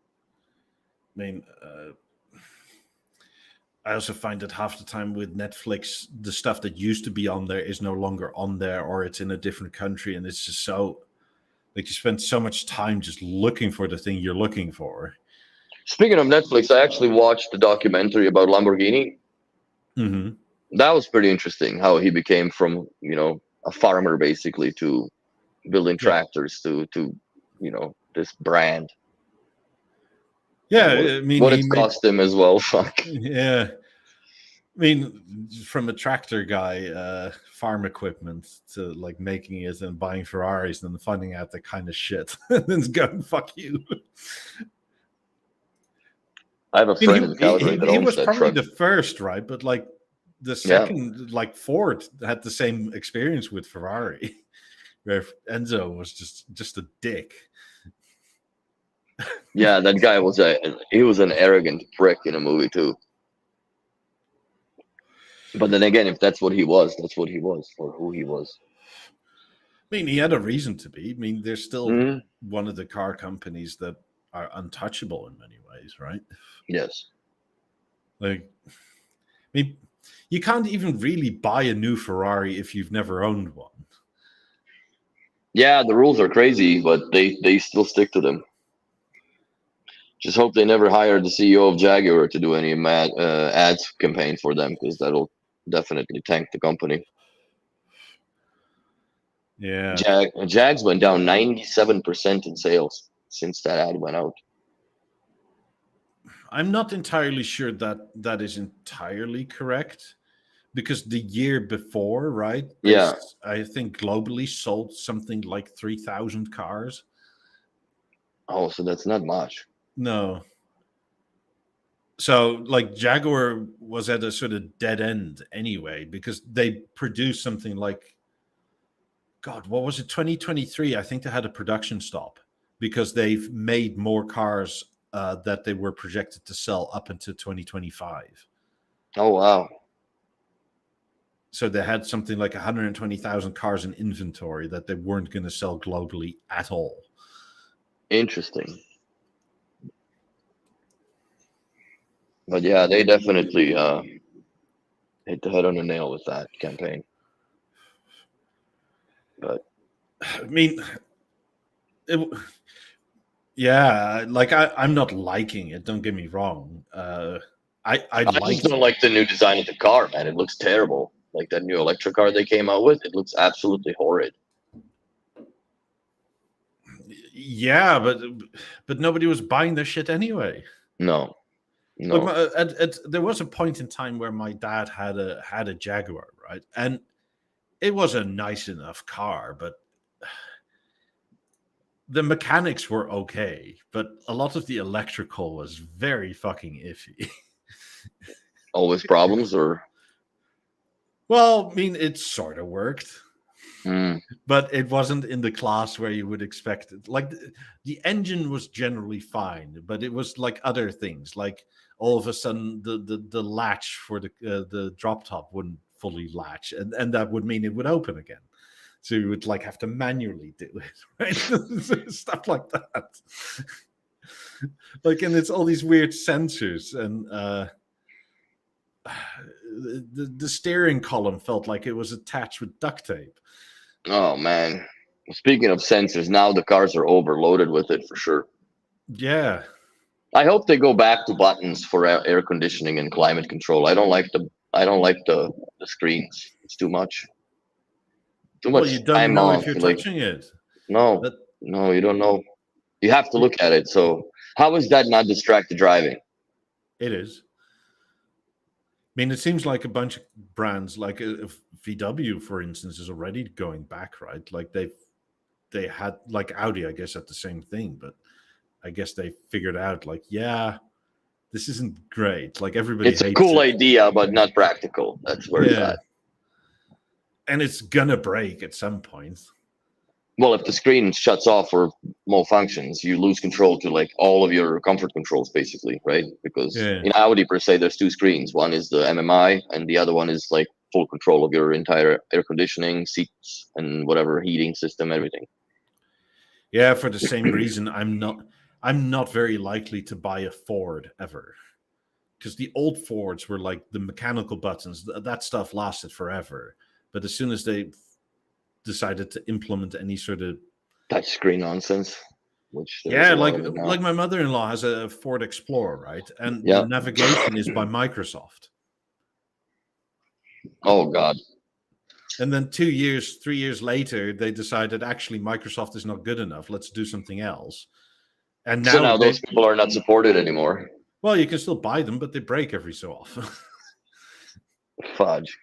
I mean, I also find that half the time with Netflix, the stuff that used to be on there is no longer on there, or it's in a different country, and it's just so like you spend so much time just looking for the thing you're looking for. Speaking of Netflix, I actually watched the documentary about Lamborghini. Mm-hmm. That was pretty interesting. How he became from a farmer basically to building tractors to this brand. Yeah, I mean, what it cost him as well. Fuck. Yeah, I mean, from a tractor guy, farm equipment to like making it and buying Ferraris and then finding out that kind of shit, and then going fuck you. I have a friend in Calgary that owns that truck. He was probably the first, right? But like the second, like Ford had the same experience with Ferrari. Where Enzo was just a dick. Yeah, that guy was an arrogant prick in a movie too. But then again, if that's what he was, that's what he was, or who he was. I mean, he had a reason to be. I mean, they're still one of the car companies that are untouchable in many ways, right? Yes. Like, I mean, you can't even really buy a new Ferrari if you've never owned one. Yeah, the rules are crazy, but they still stick to them. Just hope they never hire the CEO of Jaguar to do any ads campaign for them, because that'll definitely tank the company. Yeah. Jags went down 97% in sales since that ad went out. I'm not entirely sure that is entirely correct, because the year before, right? Yeah. I think globally sold something like 3,000 cars. Oh, so that's not much. No. So like Jaguar was at a sort of dead end anyway, because they produced something like, God, what was it? 2023. I think they had a production stop because they've made more cars that they were projected to sell up until 2025. Oh, wow. So they had something like 120,000 cars in inventory that they weren't going to sell globally at all. Interesting. But yeah, they definitely hit the head on the nail with that campaign. But I mean, yeah, like I'm not liking it. Don't get me wrong. I I just liked don't like the new design of the car, man. It looks terrible. Like that new electric car they came out with, it looks absolutely horrid. Yeah, but nobody was buying their shit anyway. No, Look, no. there was a point in time where my dad had a Jaguar, right, and it was a nice enough car, but the mechanics were okay, but a lot of the electrical was very fucking iffy. Always problems or Well, I mean, it sort of worked, mm, but it wasn't in the class where you would expect it. Like the engine was generally fine, but it was like other things. Like all of a sudden, the latch for the drop top wouldn't fully latch, and that would mean it would open again. So you would like have to manually do it, right? Stuff like that. Like, and it's all these weird sensors, and the steering column felt like it was attached with duct tape. oh man. Speaking of sensors, now the cars are overloaded with it for sure. Yeah. I hope they go back to buttons for air conditioning and climate control. I don't like the screens. It's too much. Too Well, you much don't time know on. if you're Like touching it. no, That no, you don't know. You have to look at it. So how is that not distracted driving? it is. I mean, it seems like a bunch of brands, like VW, for instance, is already going back, right? Like they had like Audi, I guess, at the same thing, but I guess they figured out, like, yeah, this isn't great. Like everybody It's a hates cool it. idea, but not practical. That's where it's Yeah, at. and it's gonna break at some point. Well, if the screen shuts off or malfunctions, you lose control to like all of your comfort controls, basically, right? Because Yeah, in Audi per se, there's two screens. One is the MMI, and the other one is like full control of your entire air conditioning, seats, and whatever heating system, everything. yeah. For the same reason, I'm not very likely to buy a Ford ever, because the old Fords were like the mechanical buttons. That stuff lasted forever. But as soon as they decided to implement any sort of Touch screen nonsense, which there's yeah, a lot of it now. like my mother-in-law has a Ford Explorer, right? And the Yeah. navigation is by Microsoft. Oh God. And then 2 years, 3 years later, they decided actually Microsoft is not good enough. Let's do something else. And So now now they those people are not supported anymore. well, you can still buy them, but they break every so often. Fudge.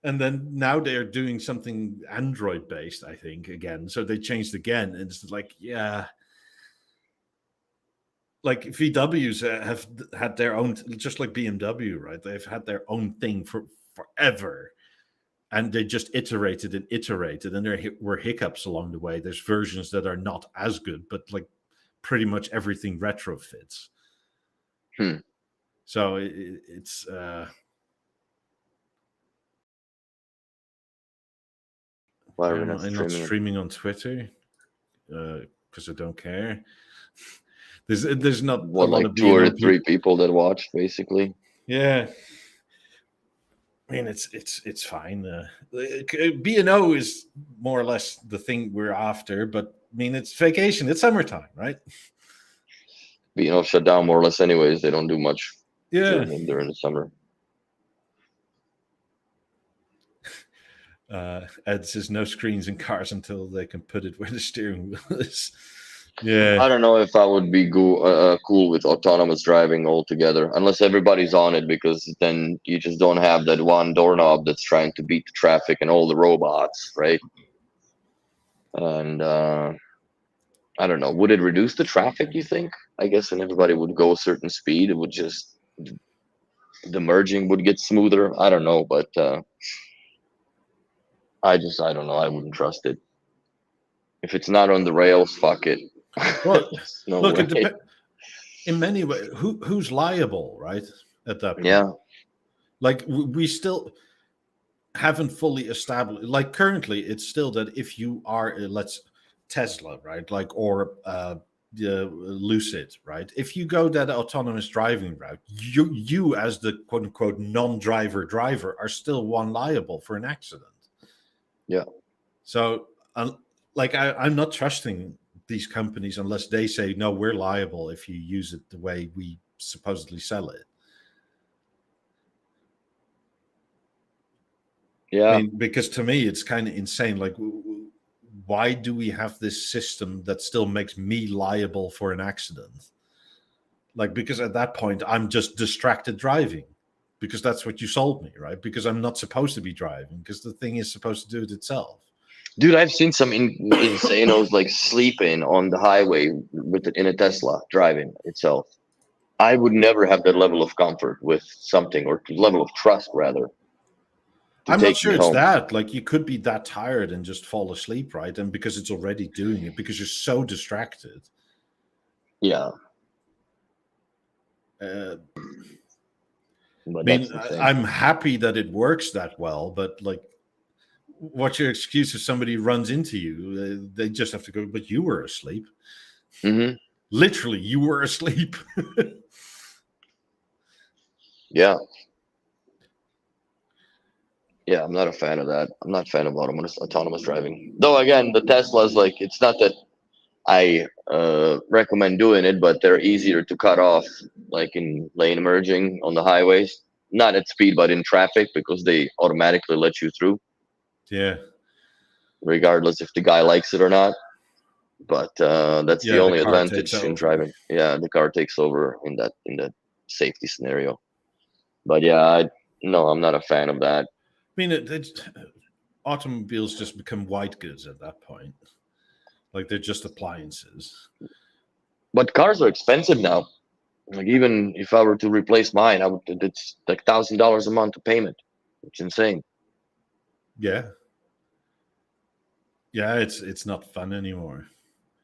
And then now they're doing something Android based, I think, again. So they changed again. And it's like, yeah, like VWs have had their own, just like BMW, right? They've had their own thing for forever. And they just iterated and iterated. And there were hiccups along the way. There's versions that are not as good, but like pretty much everything retrofits. Hmm. So it's Why are we not I'm not streaming it? streaming on Twitter because I don't care. There's not a What, lot like of two or B&O three people. people that watched, basically? Yeah, I mean it's fine. B&O is more or less the thing we're after, but I mean it's vacation. It's summertime, right? But, shut down more or less anyways. They don't do much Yeah. during the summer. Ed says no screens in cars until they can put it where the steering wheel is. Yeah. I don't know if I would be cool with autonomous driving altogether, unless everybody's on it, because then you just don't have that one doorknob that's trying to beat the traffic and all the robots, right? And I don't know. Would it reduce the traffic, you think? I guess when everybody would go a certain speed, it would just, the merging would get smoother. I don't know, but I don't know. I wouldn't trust it. If it's not on the rails, fuck it. Well, No look, way. it depends. In many ways, who's liable, right? At that point, Yeah. like we still haven't fully established. Like currently, it's still that if you are, let's Tesla, right? Like or the Lucid, right? If you go that autonomous driving route, you as the quote unquote non-driver driver are still one liable for an accident. Yeah. So, like, I'm not trusting these companies unless they say, no, we're liable if you use it the way we supposedly sell it. Yeah. I mean, because to me, it's kind of insane. Like, why do we have this system that still makes me liable for an accident? Like, because at that point, I'm just distracted driving because that's what you sold me, right? Because I'm not supposed to be driving because the thing is supposed to do it itself. Dude, I've seen some insanos like sleeping on the highway in a Tesla driving itself. I would never have that level of comfort with something, or level of trust rather, to I'm not take sure me it's home. that. Like, you could be that tired and just fall asleep, right? And because it's already doing it, because you're so distracted. Yeah. I But mean, that's the thing. I'm happy that it works that well, but like, what's your excuse if somebody runs into you? They just have to go, but you were asleep. Mm-hmm. Literally, you were asleep. Yeah. Yeah, I'm not a fan of that. I'm not a fan of autonomous driving. Though again, the Tesla's like, it's not that I recommend doing it, but they're easier to cut off, like in lane merging on the highways. Not at speed, but in traffic, because they automatically let you through, Yeah. regardless if the guy likes it or not. But that's the Yeah, the only car takes advantage in over. driving. Yeah, the car takes over in that safety scenario. But yeah, no, I'm not a fan of that. I mean, automobiles just become white goods at that point. Like, they're just appliances. But cars are expensive now. Like, even if I were to replace mine, I would. It's like $1,000 a month of payment. It's insane. Yeah. Yeah, it's not fun anymore.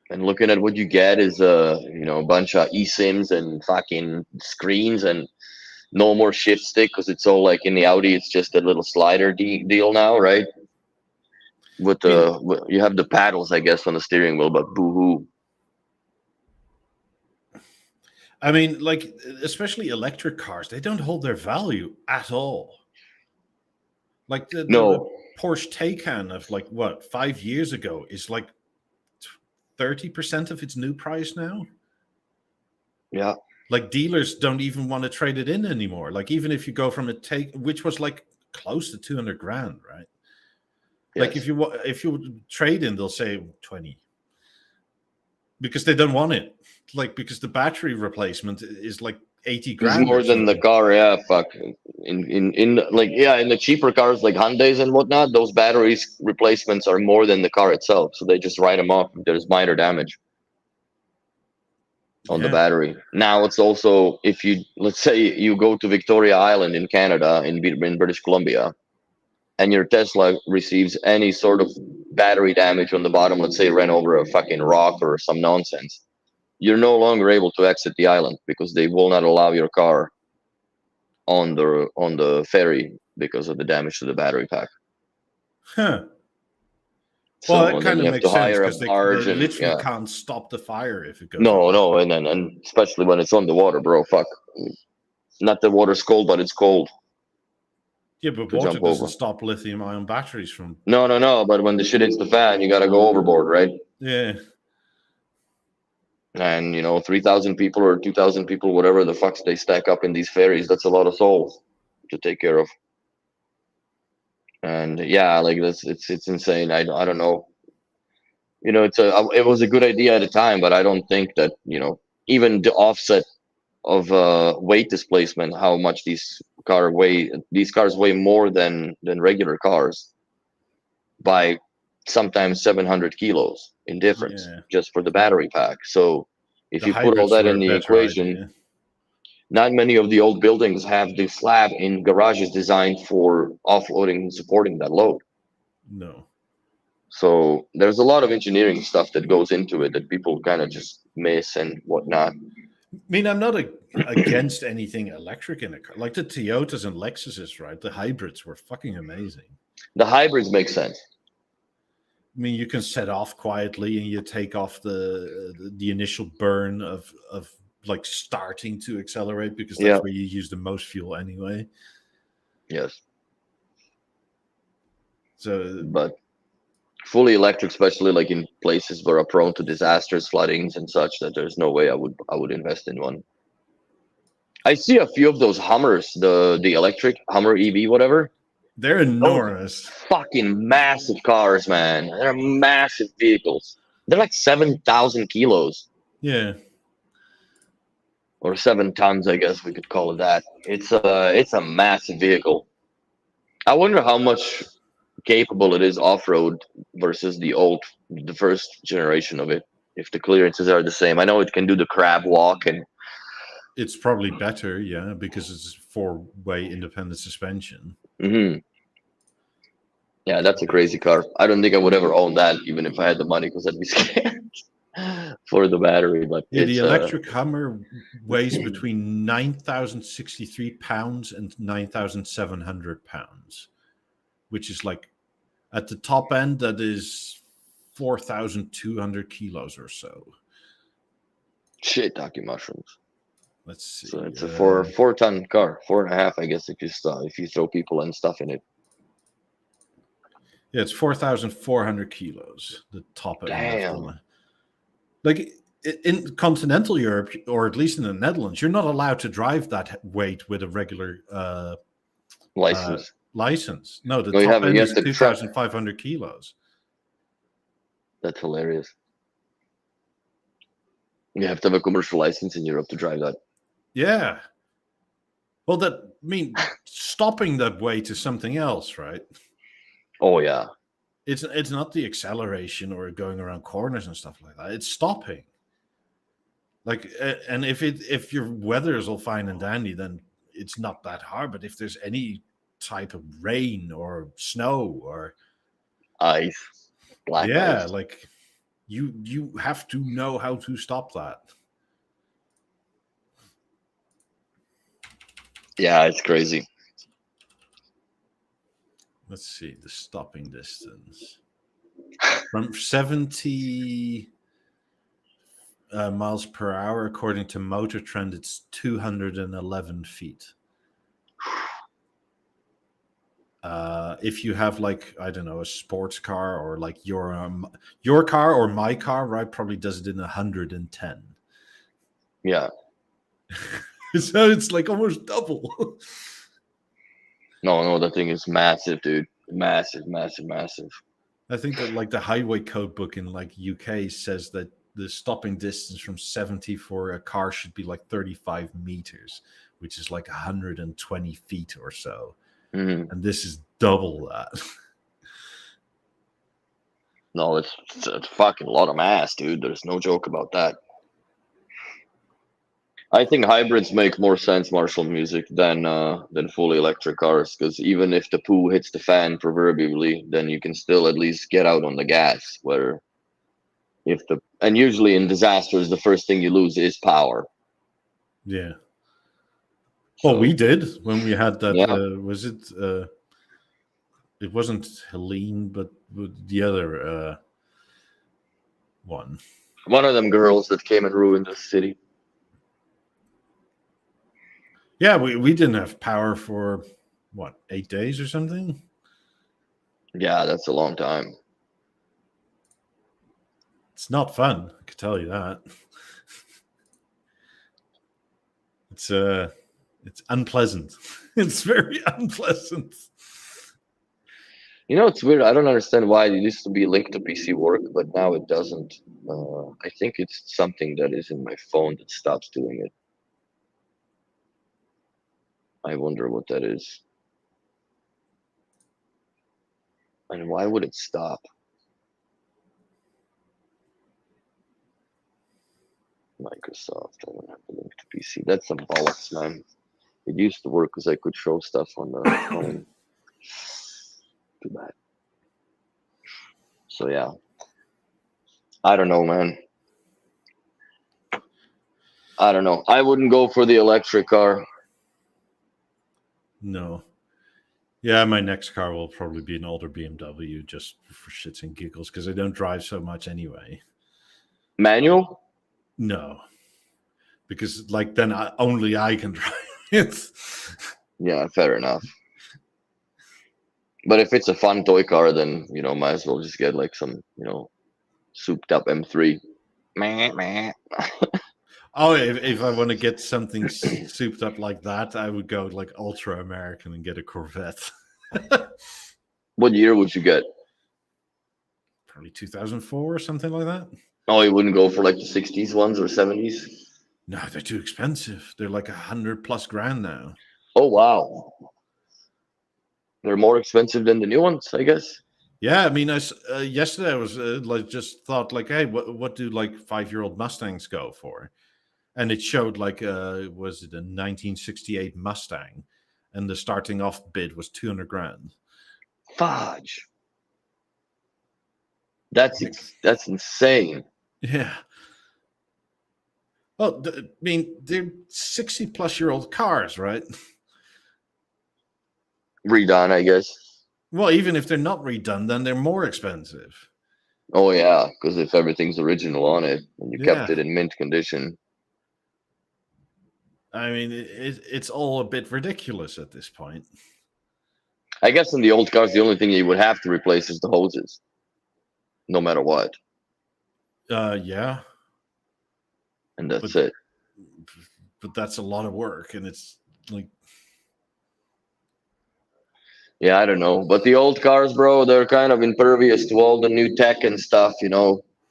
And looking at what you get is a bunch of eSIMs and fucking screens, and no more shift stick, because it's all like in the Audi. It's just a little slider deal now, right? With I mean, you have the paddles, I guess, on the steering wheel, but boo hoo. like, especially electric cars, they don't hold their value at all. Like the No. Porsche Taycan of like what 5 years ago is like 30% of its new price now. Yeah. Like, dealers don't even want to trade it in anymore. Like, even if you go from a take, which was like close to 200 grand, right? Like, Yes. if you trade in, they'll say 20 because they don't want it. Like, because the battery replacement is like 80 It's grand or more than the something. car. Yeah. Fuck. In like, yeah, in the cheaper cars like Hyundai's and whatnot, those batteries replacements are more than the car itself. So they just write them off if there's minor damage on the Yeah. battery. Now it's also, if you, let's say you go to Victoria Island in Canada, in British Columbia, and your Tesla receives any sort of battery damage on the bottom, let's say ran over a fucking rock or some nonsense, you're no longer able to exit the island, because they will not allow your car on the ferry because of the damage to the battery pack. Huh. Well, So that and then kind you of have to makes sense hire a because they barge, and literally yeah, can't stop the fire if it goes no, over. no, and especially when it's on the water, bro. Fuck, not the water's cold, but it's cold Yeah, but to water jump doesn't over. stop lithium-ion batteries from. No, no, no. But when the shit hits the fan, you gotta go overboard, right? Yeah. And 3,000 people or 2,000 people, whatever the fucks they stack up in these ferries, that's a lot of souls to take care of. And yeah, like it's insane. I don't know. it was a good idea at the time, but I don't think that even the offset of weight displacement, how much these cars weigh more than regular cars by sometimes 700 kilos in difference Yeah. just for the battery pack. So if The you put all hybrids that were in a the better equation, idea. not many of the old buildings have the slab in garages designed for offloading and supporting that load. No. So there's a lot of engineering stuff that goes into it that people kind of just miss and whatnot. I mean, I'm not against anything electric in a car. Like the Toyotas and Lexuses, right? The hybrids were fucking amazing. The hybrids make sense. I mean, you can set off quietly and you take off the initial burn of like starting to accelerate, because that's Yeah. where you use the most fuel anyway. Yes. So, But fully electric, especially like in places where are prone to disasters, floodings and such, that there's no way I would invest in one. I see a few of those Hummers, the electric Hummer EV, whatever. they're Those enormous. fucking massive cars, man. They're massive vehicles. They're like 7,000 kilos Yeah. or 7 tons, I guess we could call it that. It's a massive vehicle. I wonder how much capable it is off-road versus the first generation of it. If the clearances are the same, I know it can do the crab walk and It's probably better, yeah, because it's 4-way independent suspension. hmm yeah, that's a crazy car. I don't think I would ever own that, even if I had the money, because I'd be scared for the battery. But Yeah, the it's electric Hummer weighs between 9,063 pounds and 9,700 pounds, which is like at the top end, that is 4,200 kilos or so. shit, Taki mushrooms. Let's see. So it's a four-ton car, 4.5, I guess, if you throw people and stuff in it. Yeah, it's 4,400 kilos, the top end of the Damn. line. Like in continental Europe, or at least in the Netherlands, you're not allowed to drive that weight with a regular License. license. No, the No, you top haven't. end You is have to truck. 2,500 kilos. That's hilarious. You have to have a commercial license in Europe to drive that. Yeah. Well, stopping that weight is something else, right? Oh yeah. It's not the acceleration or going around corners and stuff like that. It's stopping. Like, and if your weather is all fine and dandy, then it's not that hard. But if there's any type of rain or snow or Ice. Black yeah, ice. like you have to know how to stop that. Yeah, it's crazy. Let's see the stopping distance from 70 miles per hour, according to Motor Trend. It's 211 feet. If you have, like, I don't know, a sports car, or like your car or my car, right, probably does it in 110. Yeah. So it's like almost double. No, that thing is massive, dude. Massive, massive, massive. I think that, like, the highway code book in like UK says that the stopping distance from 70 for a car should be like 35 meters, which is like 120 feet or so. Mm-hmm. And this is double that. No, it's a fucking lot of mass, dude. There's no joke about that. I think hybrids make more sense, Marshall music, than fully electric cars, because even if the poo hits the fan, proverbially, then you can still at least get out on the gas. Where and usually in disasters, the first thing you lose is power. Yeah. Well, we did when we had that. Yeah. Was it? It wasn't Helene, but the other one. One of them girls that came and ruined the city. Yeah, we didn't have power for what, 8 days or something. Yeah, that's a long time. It's not fun, I can tell you that. It's unpleasant. It's very unpleasant. You know, it's weird. I don't understand why it used to be linked to PC work, but now it doesn't. I think it's something that is in my phone that stops doing it. I wonder what that is. And why would it stop? Microsoft. I don't have the link to PC. That's some bollocks, man. It used to work because I could show stuff on the phone. Too bad. So yeah. I don't know, man. I don't know. I wouldn't go for the electric car. No. Yeah, my next car will probably be an older BMW just for shits and giggles because I don't drive so much anyway. Manual? No. Because like then only I can drive it. Yeah, fair enough. But if it's a fun toy car, then, might as well just get like some, souped up M3. Meh, meh. Oh, if I want to get something souped up like that, I would go like ultra American and get a Corvette. What year would you get? Probably 2004 or something like that. Oh, you wouldn't go for like the 60s ones or 70s? No, they're too expensive. They're like $100+ grand now. Oh, wow. They're more expensive than the new ones, I guess. Yeah, I mean, yesterday I was like just thought like, hey, what do like 5-year-old Mustangs go for? And it showed like was it a 1968 Mustang, and the starting off bid was 200 grand. Fudge. That's insane. Yeah. Well, I mean, they're 60+-year-old cars, right? Redone, I guess. Well, even if they're not redone, then they're more expensive. Oh yeah, because if everything's original on it and you kept Yeah. it in mint condition. I mean, it's all a bit ridiculous at this point. I guess in the old cars, the only thing you would have to replace is the hoses, no matter what. Yeah. And that's it. But that's a lot of work, and it's like, Yeah, I don't know. But the old cars, bro, they're kind of impervious to all the new tech and stuff,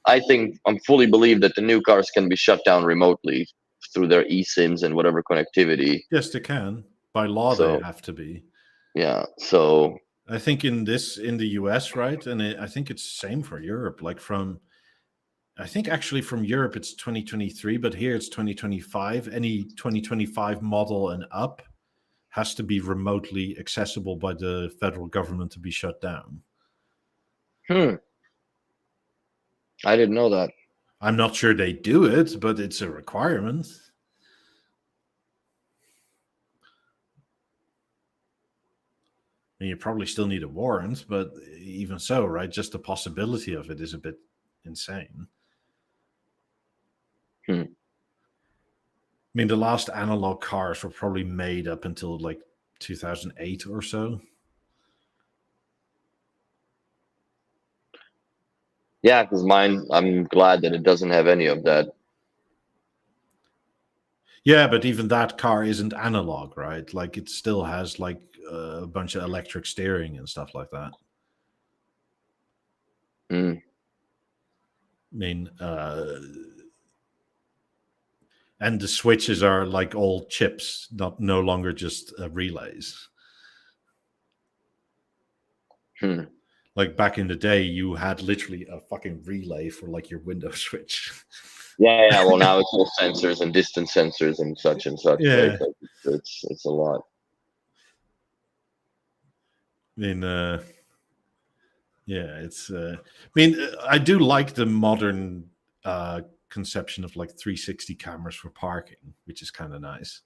I think I'm fully believe that the new cars can be shut down remotely through their eSIMs and whatever connectivity. yes, they can. By law, So, they have to be. Yeah, so I think in the US, right? And I think it's same for Europe. Like I think actually from Europe it's 2023, but here it's 2025. Any 2025 model and up has to be remotely accessible by the federal government to be shut down. I didn't know that. I'm not sure they do it, but it's a requirement. And you probably still need a warrant, but even so, right? Just the possibility of it is a bit insane. I mean, the last analog cars were probably made up until like 2008 or so. Yeah, because mine, I'm glad that it doesn't have any of that. Yeah, but even that car isn't analog, right? Like it still has like a bunch of electric steering and stuff like that. I mean, and the switches are like all chips, no longer just relays. Like back in the day, you had literally a fucking relay for like your window switch. Yeah. Well, now it's all sensors and distance sensors and such and such. Yeah, right? Like it's a lot. I mean, yeah, it's. I mean, I do like the modern conception of like 360 cameras for parking, which is kind of nice.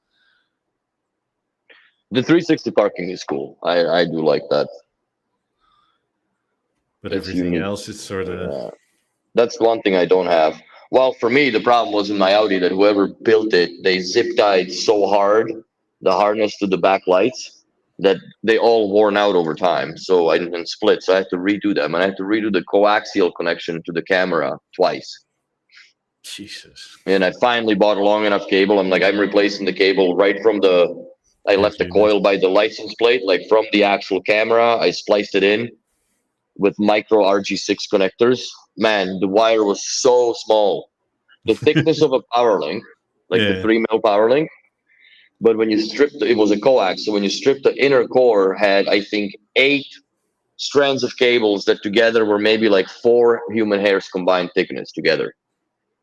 The 360 parking is cool. I do like that. But everything else is sort of. Yeah. That's one thing I don't have. Well, for me, the problem was in my Audi that whoever built it, they zip tied so hard the harness to the back lights that they all worn out over time. So I didn't split. So I had to redo them, and I had to redo the coaxial connection to the camera twice. Jesus. And I finally bought a long enough cable. I'm replacing the cable right from I left the coil by the license plate, like from the actual camera. I spliced it in, with micro RG6 connectors. Man, the wire was so small. The thickness of a power link, like the Yeah. 3 mil power link. But when you stripped, it was a coax. So when you stripped the inner core, had I think 8 strands of cables that together were maybe like 4 human hairs combined thickness together.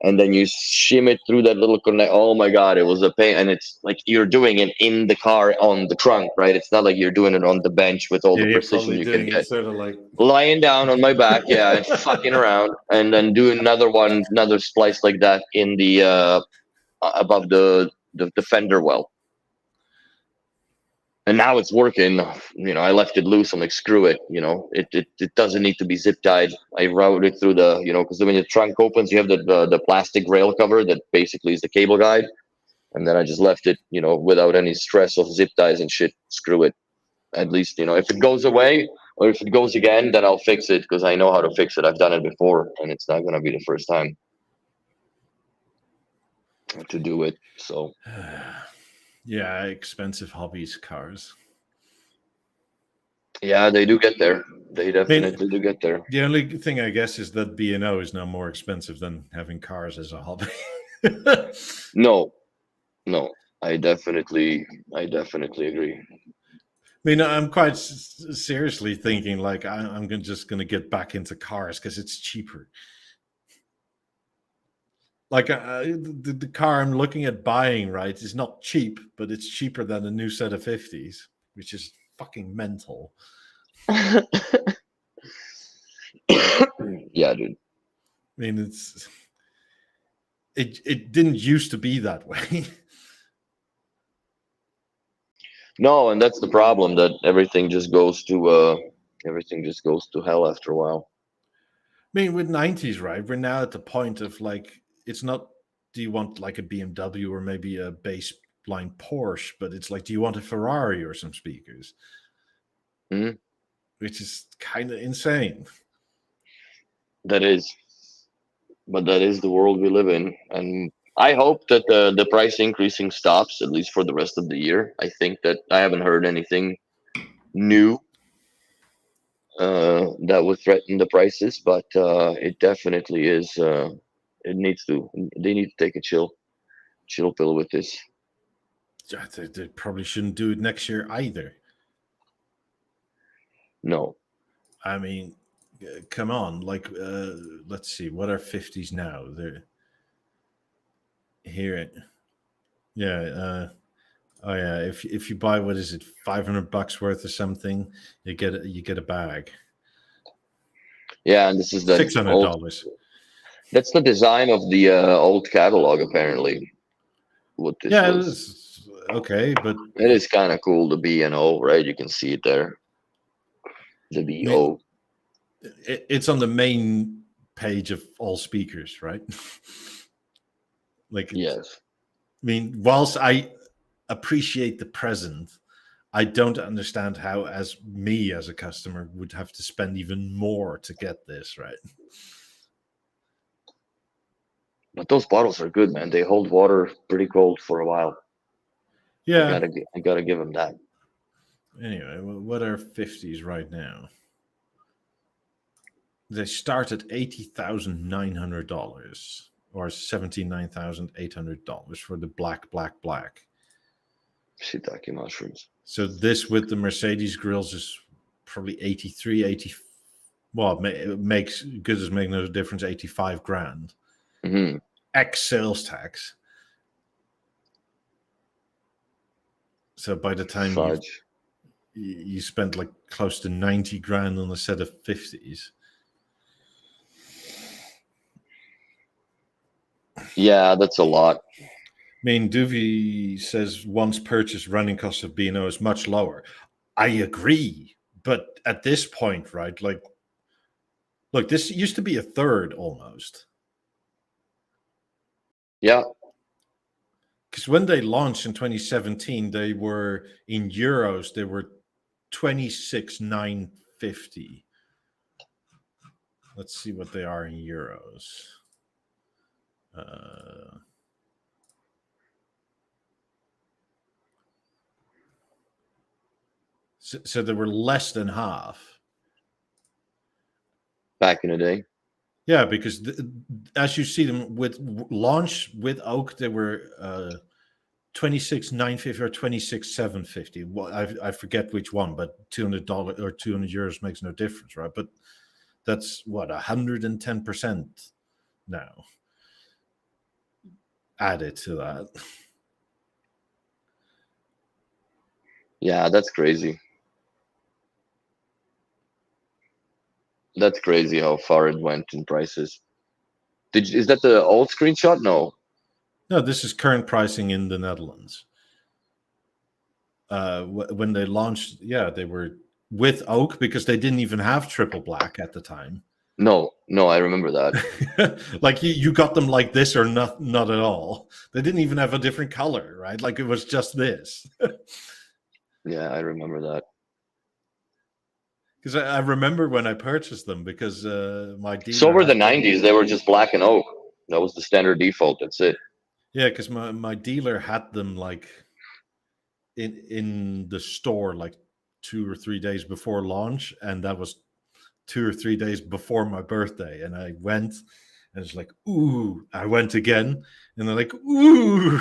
And then you shim it through that little connect. Oh my god, it was a pain. And it's like you're doing it in the car on the trunk, right? It's not like you're doing it on the bench with all Yeah, the you're precision probably you can doing it get. sort of like Lying down on my back, yeah, and fucking around, and then doing another splice like that in the above the fender well. And now it's working. I left it loose. I'm like, screw it. It doesn't need to be zip tied. I routed it through the, because when your trunk opens, you have the plastic rail cover that basically is the cable guide. And then I just left it, without any stress of zip ties and shit. Screw it. At least, if it goes away or if it goes again, then I'll fix it because I know how to fix it. I've done it before, and it's not going to be the first time to do it. So, yeah, expensive hobbies, cars. yeah, they do get there. They I mean, definitely do get there. the only thing I guess is that B&O is now more expensive than having cars as a hobby. No, I definitely agree. I mean, I'm quite seriously thinking like I'm just going to get back into cars because it's cheaper. Like the car I'm looking at buying, right, is not cheap, but it's cheaper than a new set of 50s, which is fucking mental. Yeah, dude. I mean, it didn't used to be that way. No, and that's the problem, that everything just goes to hell after a while. I mean, with 90s, right, we're now at the point of like, it's not, do you want like a BMW or maybe a baseline Porsche, but it's like, do you want a Ferrari or some speakers? Mhm. Which is kind of insane. That is, but that is the world we live in, and I hope that the price increasing stops at least for the rest of the year. I think that I haven't heard anything new that would threaten the prices, but it definitely is. It needs to. They need to take a chill pill with this. They probably shouldn't do it next year either. No. I mean, come on. Like, let's see, what are 50s now? They're here. Yeah. Oh yeah. If you buy, what is it, $500 worth or something, you get a bag. Yeah, and this is the old. $600. That's the design of the old catalog, apparently. What this Yeah, was. it's okay, but It is kind of cool. The B&O, right? You can see it there. The I mean, BO. it's on the main page of all speakers, right? Like, Yes. I mean, whilst I appreciate the present, I don't understand how, as me as a customer, would have to spend even more to get this, right? But those bottles are good, man. They hold water pretty cold for a while. Yeah. I gotta give them that. Anyway, what are 50s right now? They start at $80,900 or $79,800 for the black. Shiitake mushrooms. So this with the Mercedes grills is probably 83, 80. Well, it makes good as making no difference, 85 grand. Mm-hmm. Ex sales tax. So by the time you spent like close to 90 grand on a set of 50s. Yeah, that's a lot. I mean, Doovie says once purchased running cost of B&O is much lower. I agree. But at this point, right, like, look, this used to be a third almost. Yeah. Because when they launched in 2017, they were in euros, they were 26,950. Let's see what they are in euros. So they were less than half. back in the day. Yeah, because as you see them with launch with oak, they were 26,950 or 26,750. Well, I forget which one, but $200 or €200 makes no difference, right? But that's what 110% now added to that. Yeah, that's crazy. That's crazy how far it went in prices. Is that the old screenshot? No. No, this is current pricing in the Netherlands. When they launched, yeah, they were with oak because they didn't even have triple black at the time. No, I remember that. Like you got them like this or not at all. They didn't even have a different color, right? Like it was just this. Yeah, I remember that. Because I remember when I purchased them because my dealer. So were the 90s. They were just black and oak. That was the standard default. That's it. Yeah, because my dealer had them like in the store like 2 or 3 days before launch, and that was 2 or 3 days before my birthday. And I went, and it's like, ooh. I went again, and they're like, ooh.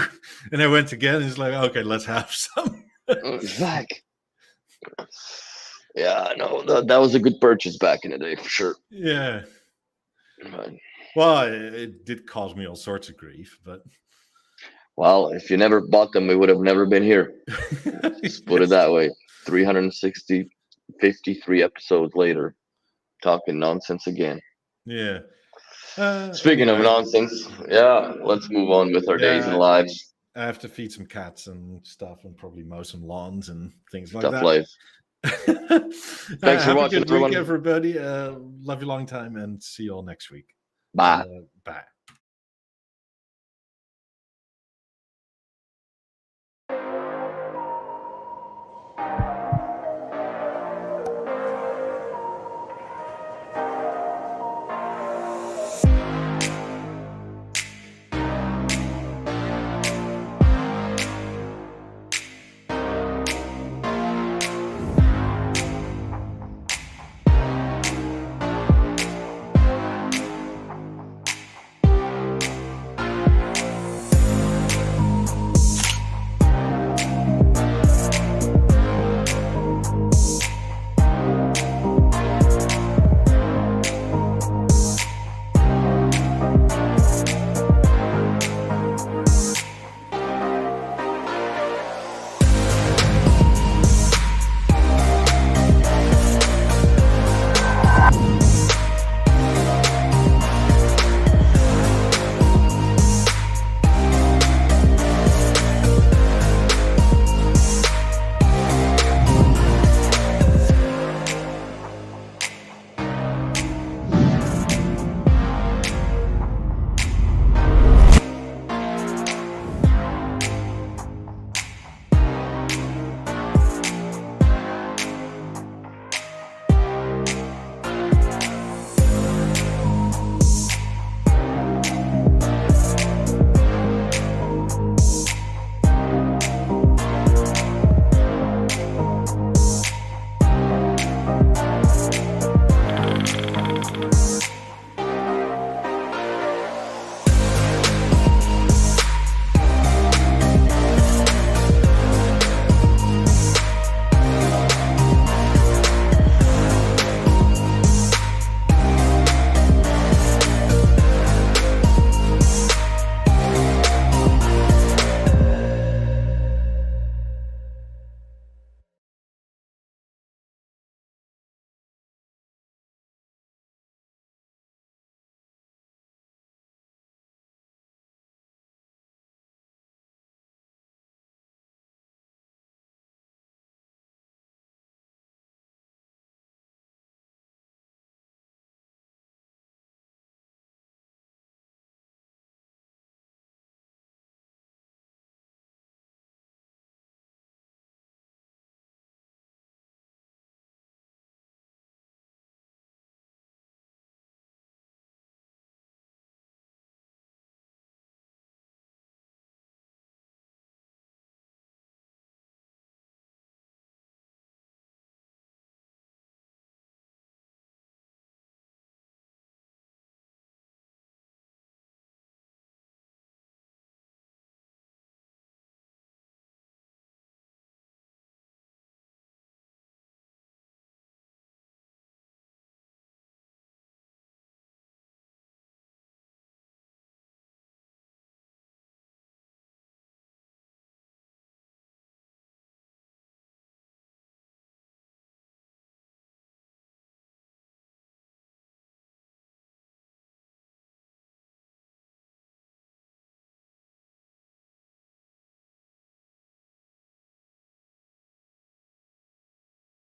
And I went again, and it's like, okay, let's have some. Back. Yeah, no, that was a good purchase back in the day for sure. Yeah. But, well, it did cause me all sorts of grief, but. Well, if you never bought them, we would have never been here. Just put it that way. 53 episodes later, talking nonsense again. Yeah. Speaking of nonsense, yeah, let's move on with our days and lives. I have to feed some cats and stuff, and probably mow some lawns and things like Tough that. life. Thanks for watching, a good week, everybody. Love you long time, and see you all next week. Bye. Bye.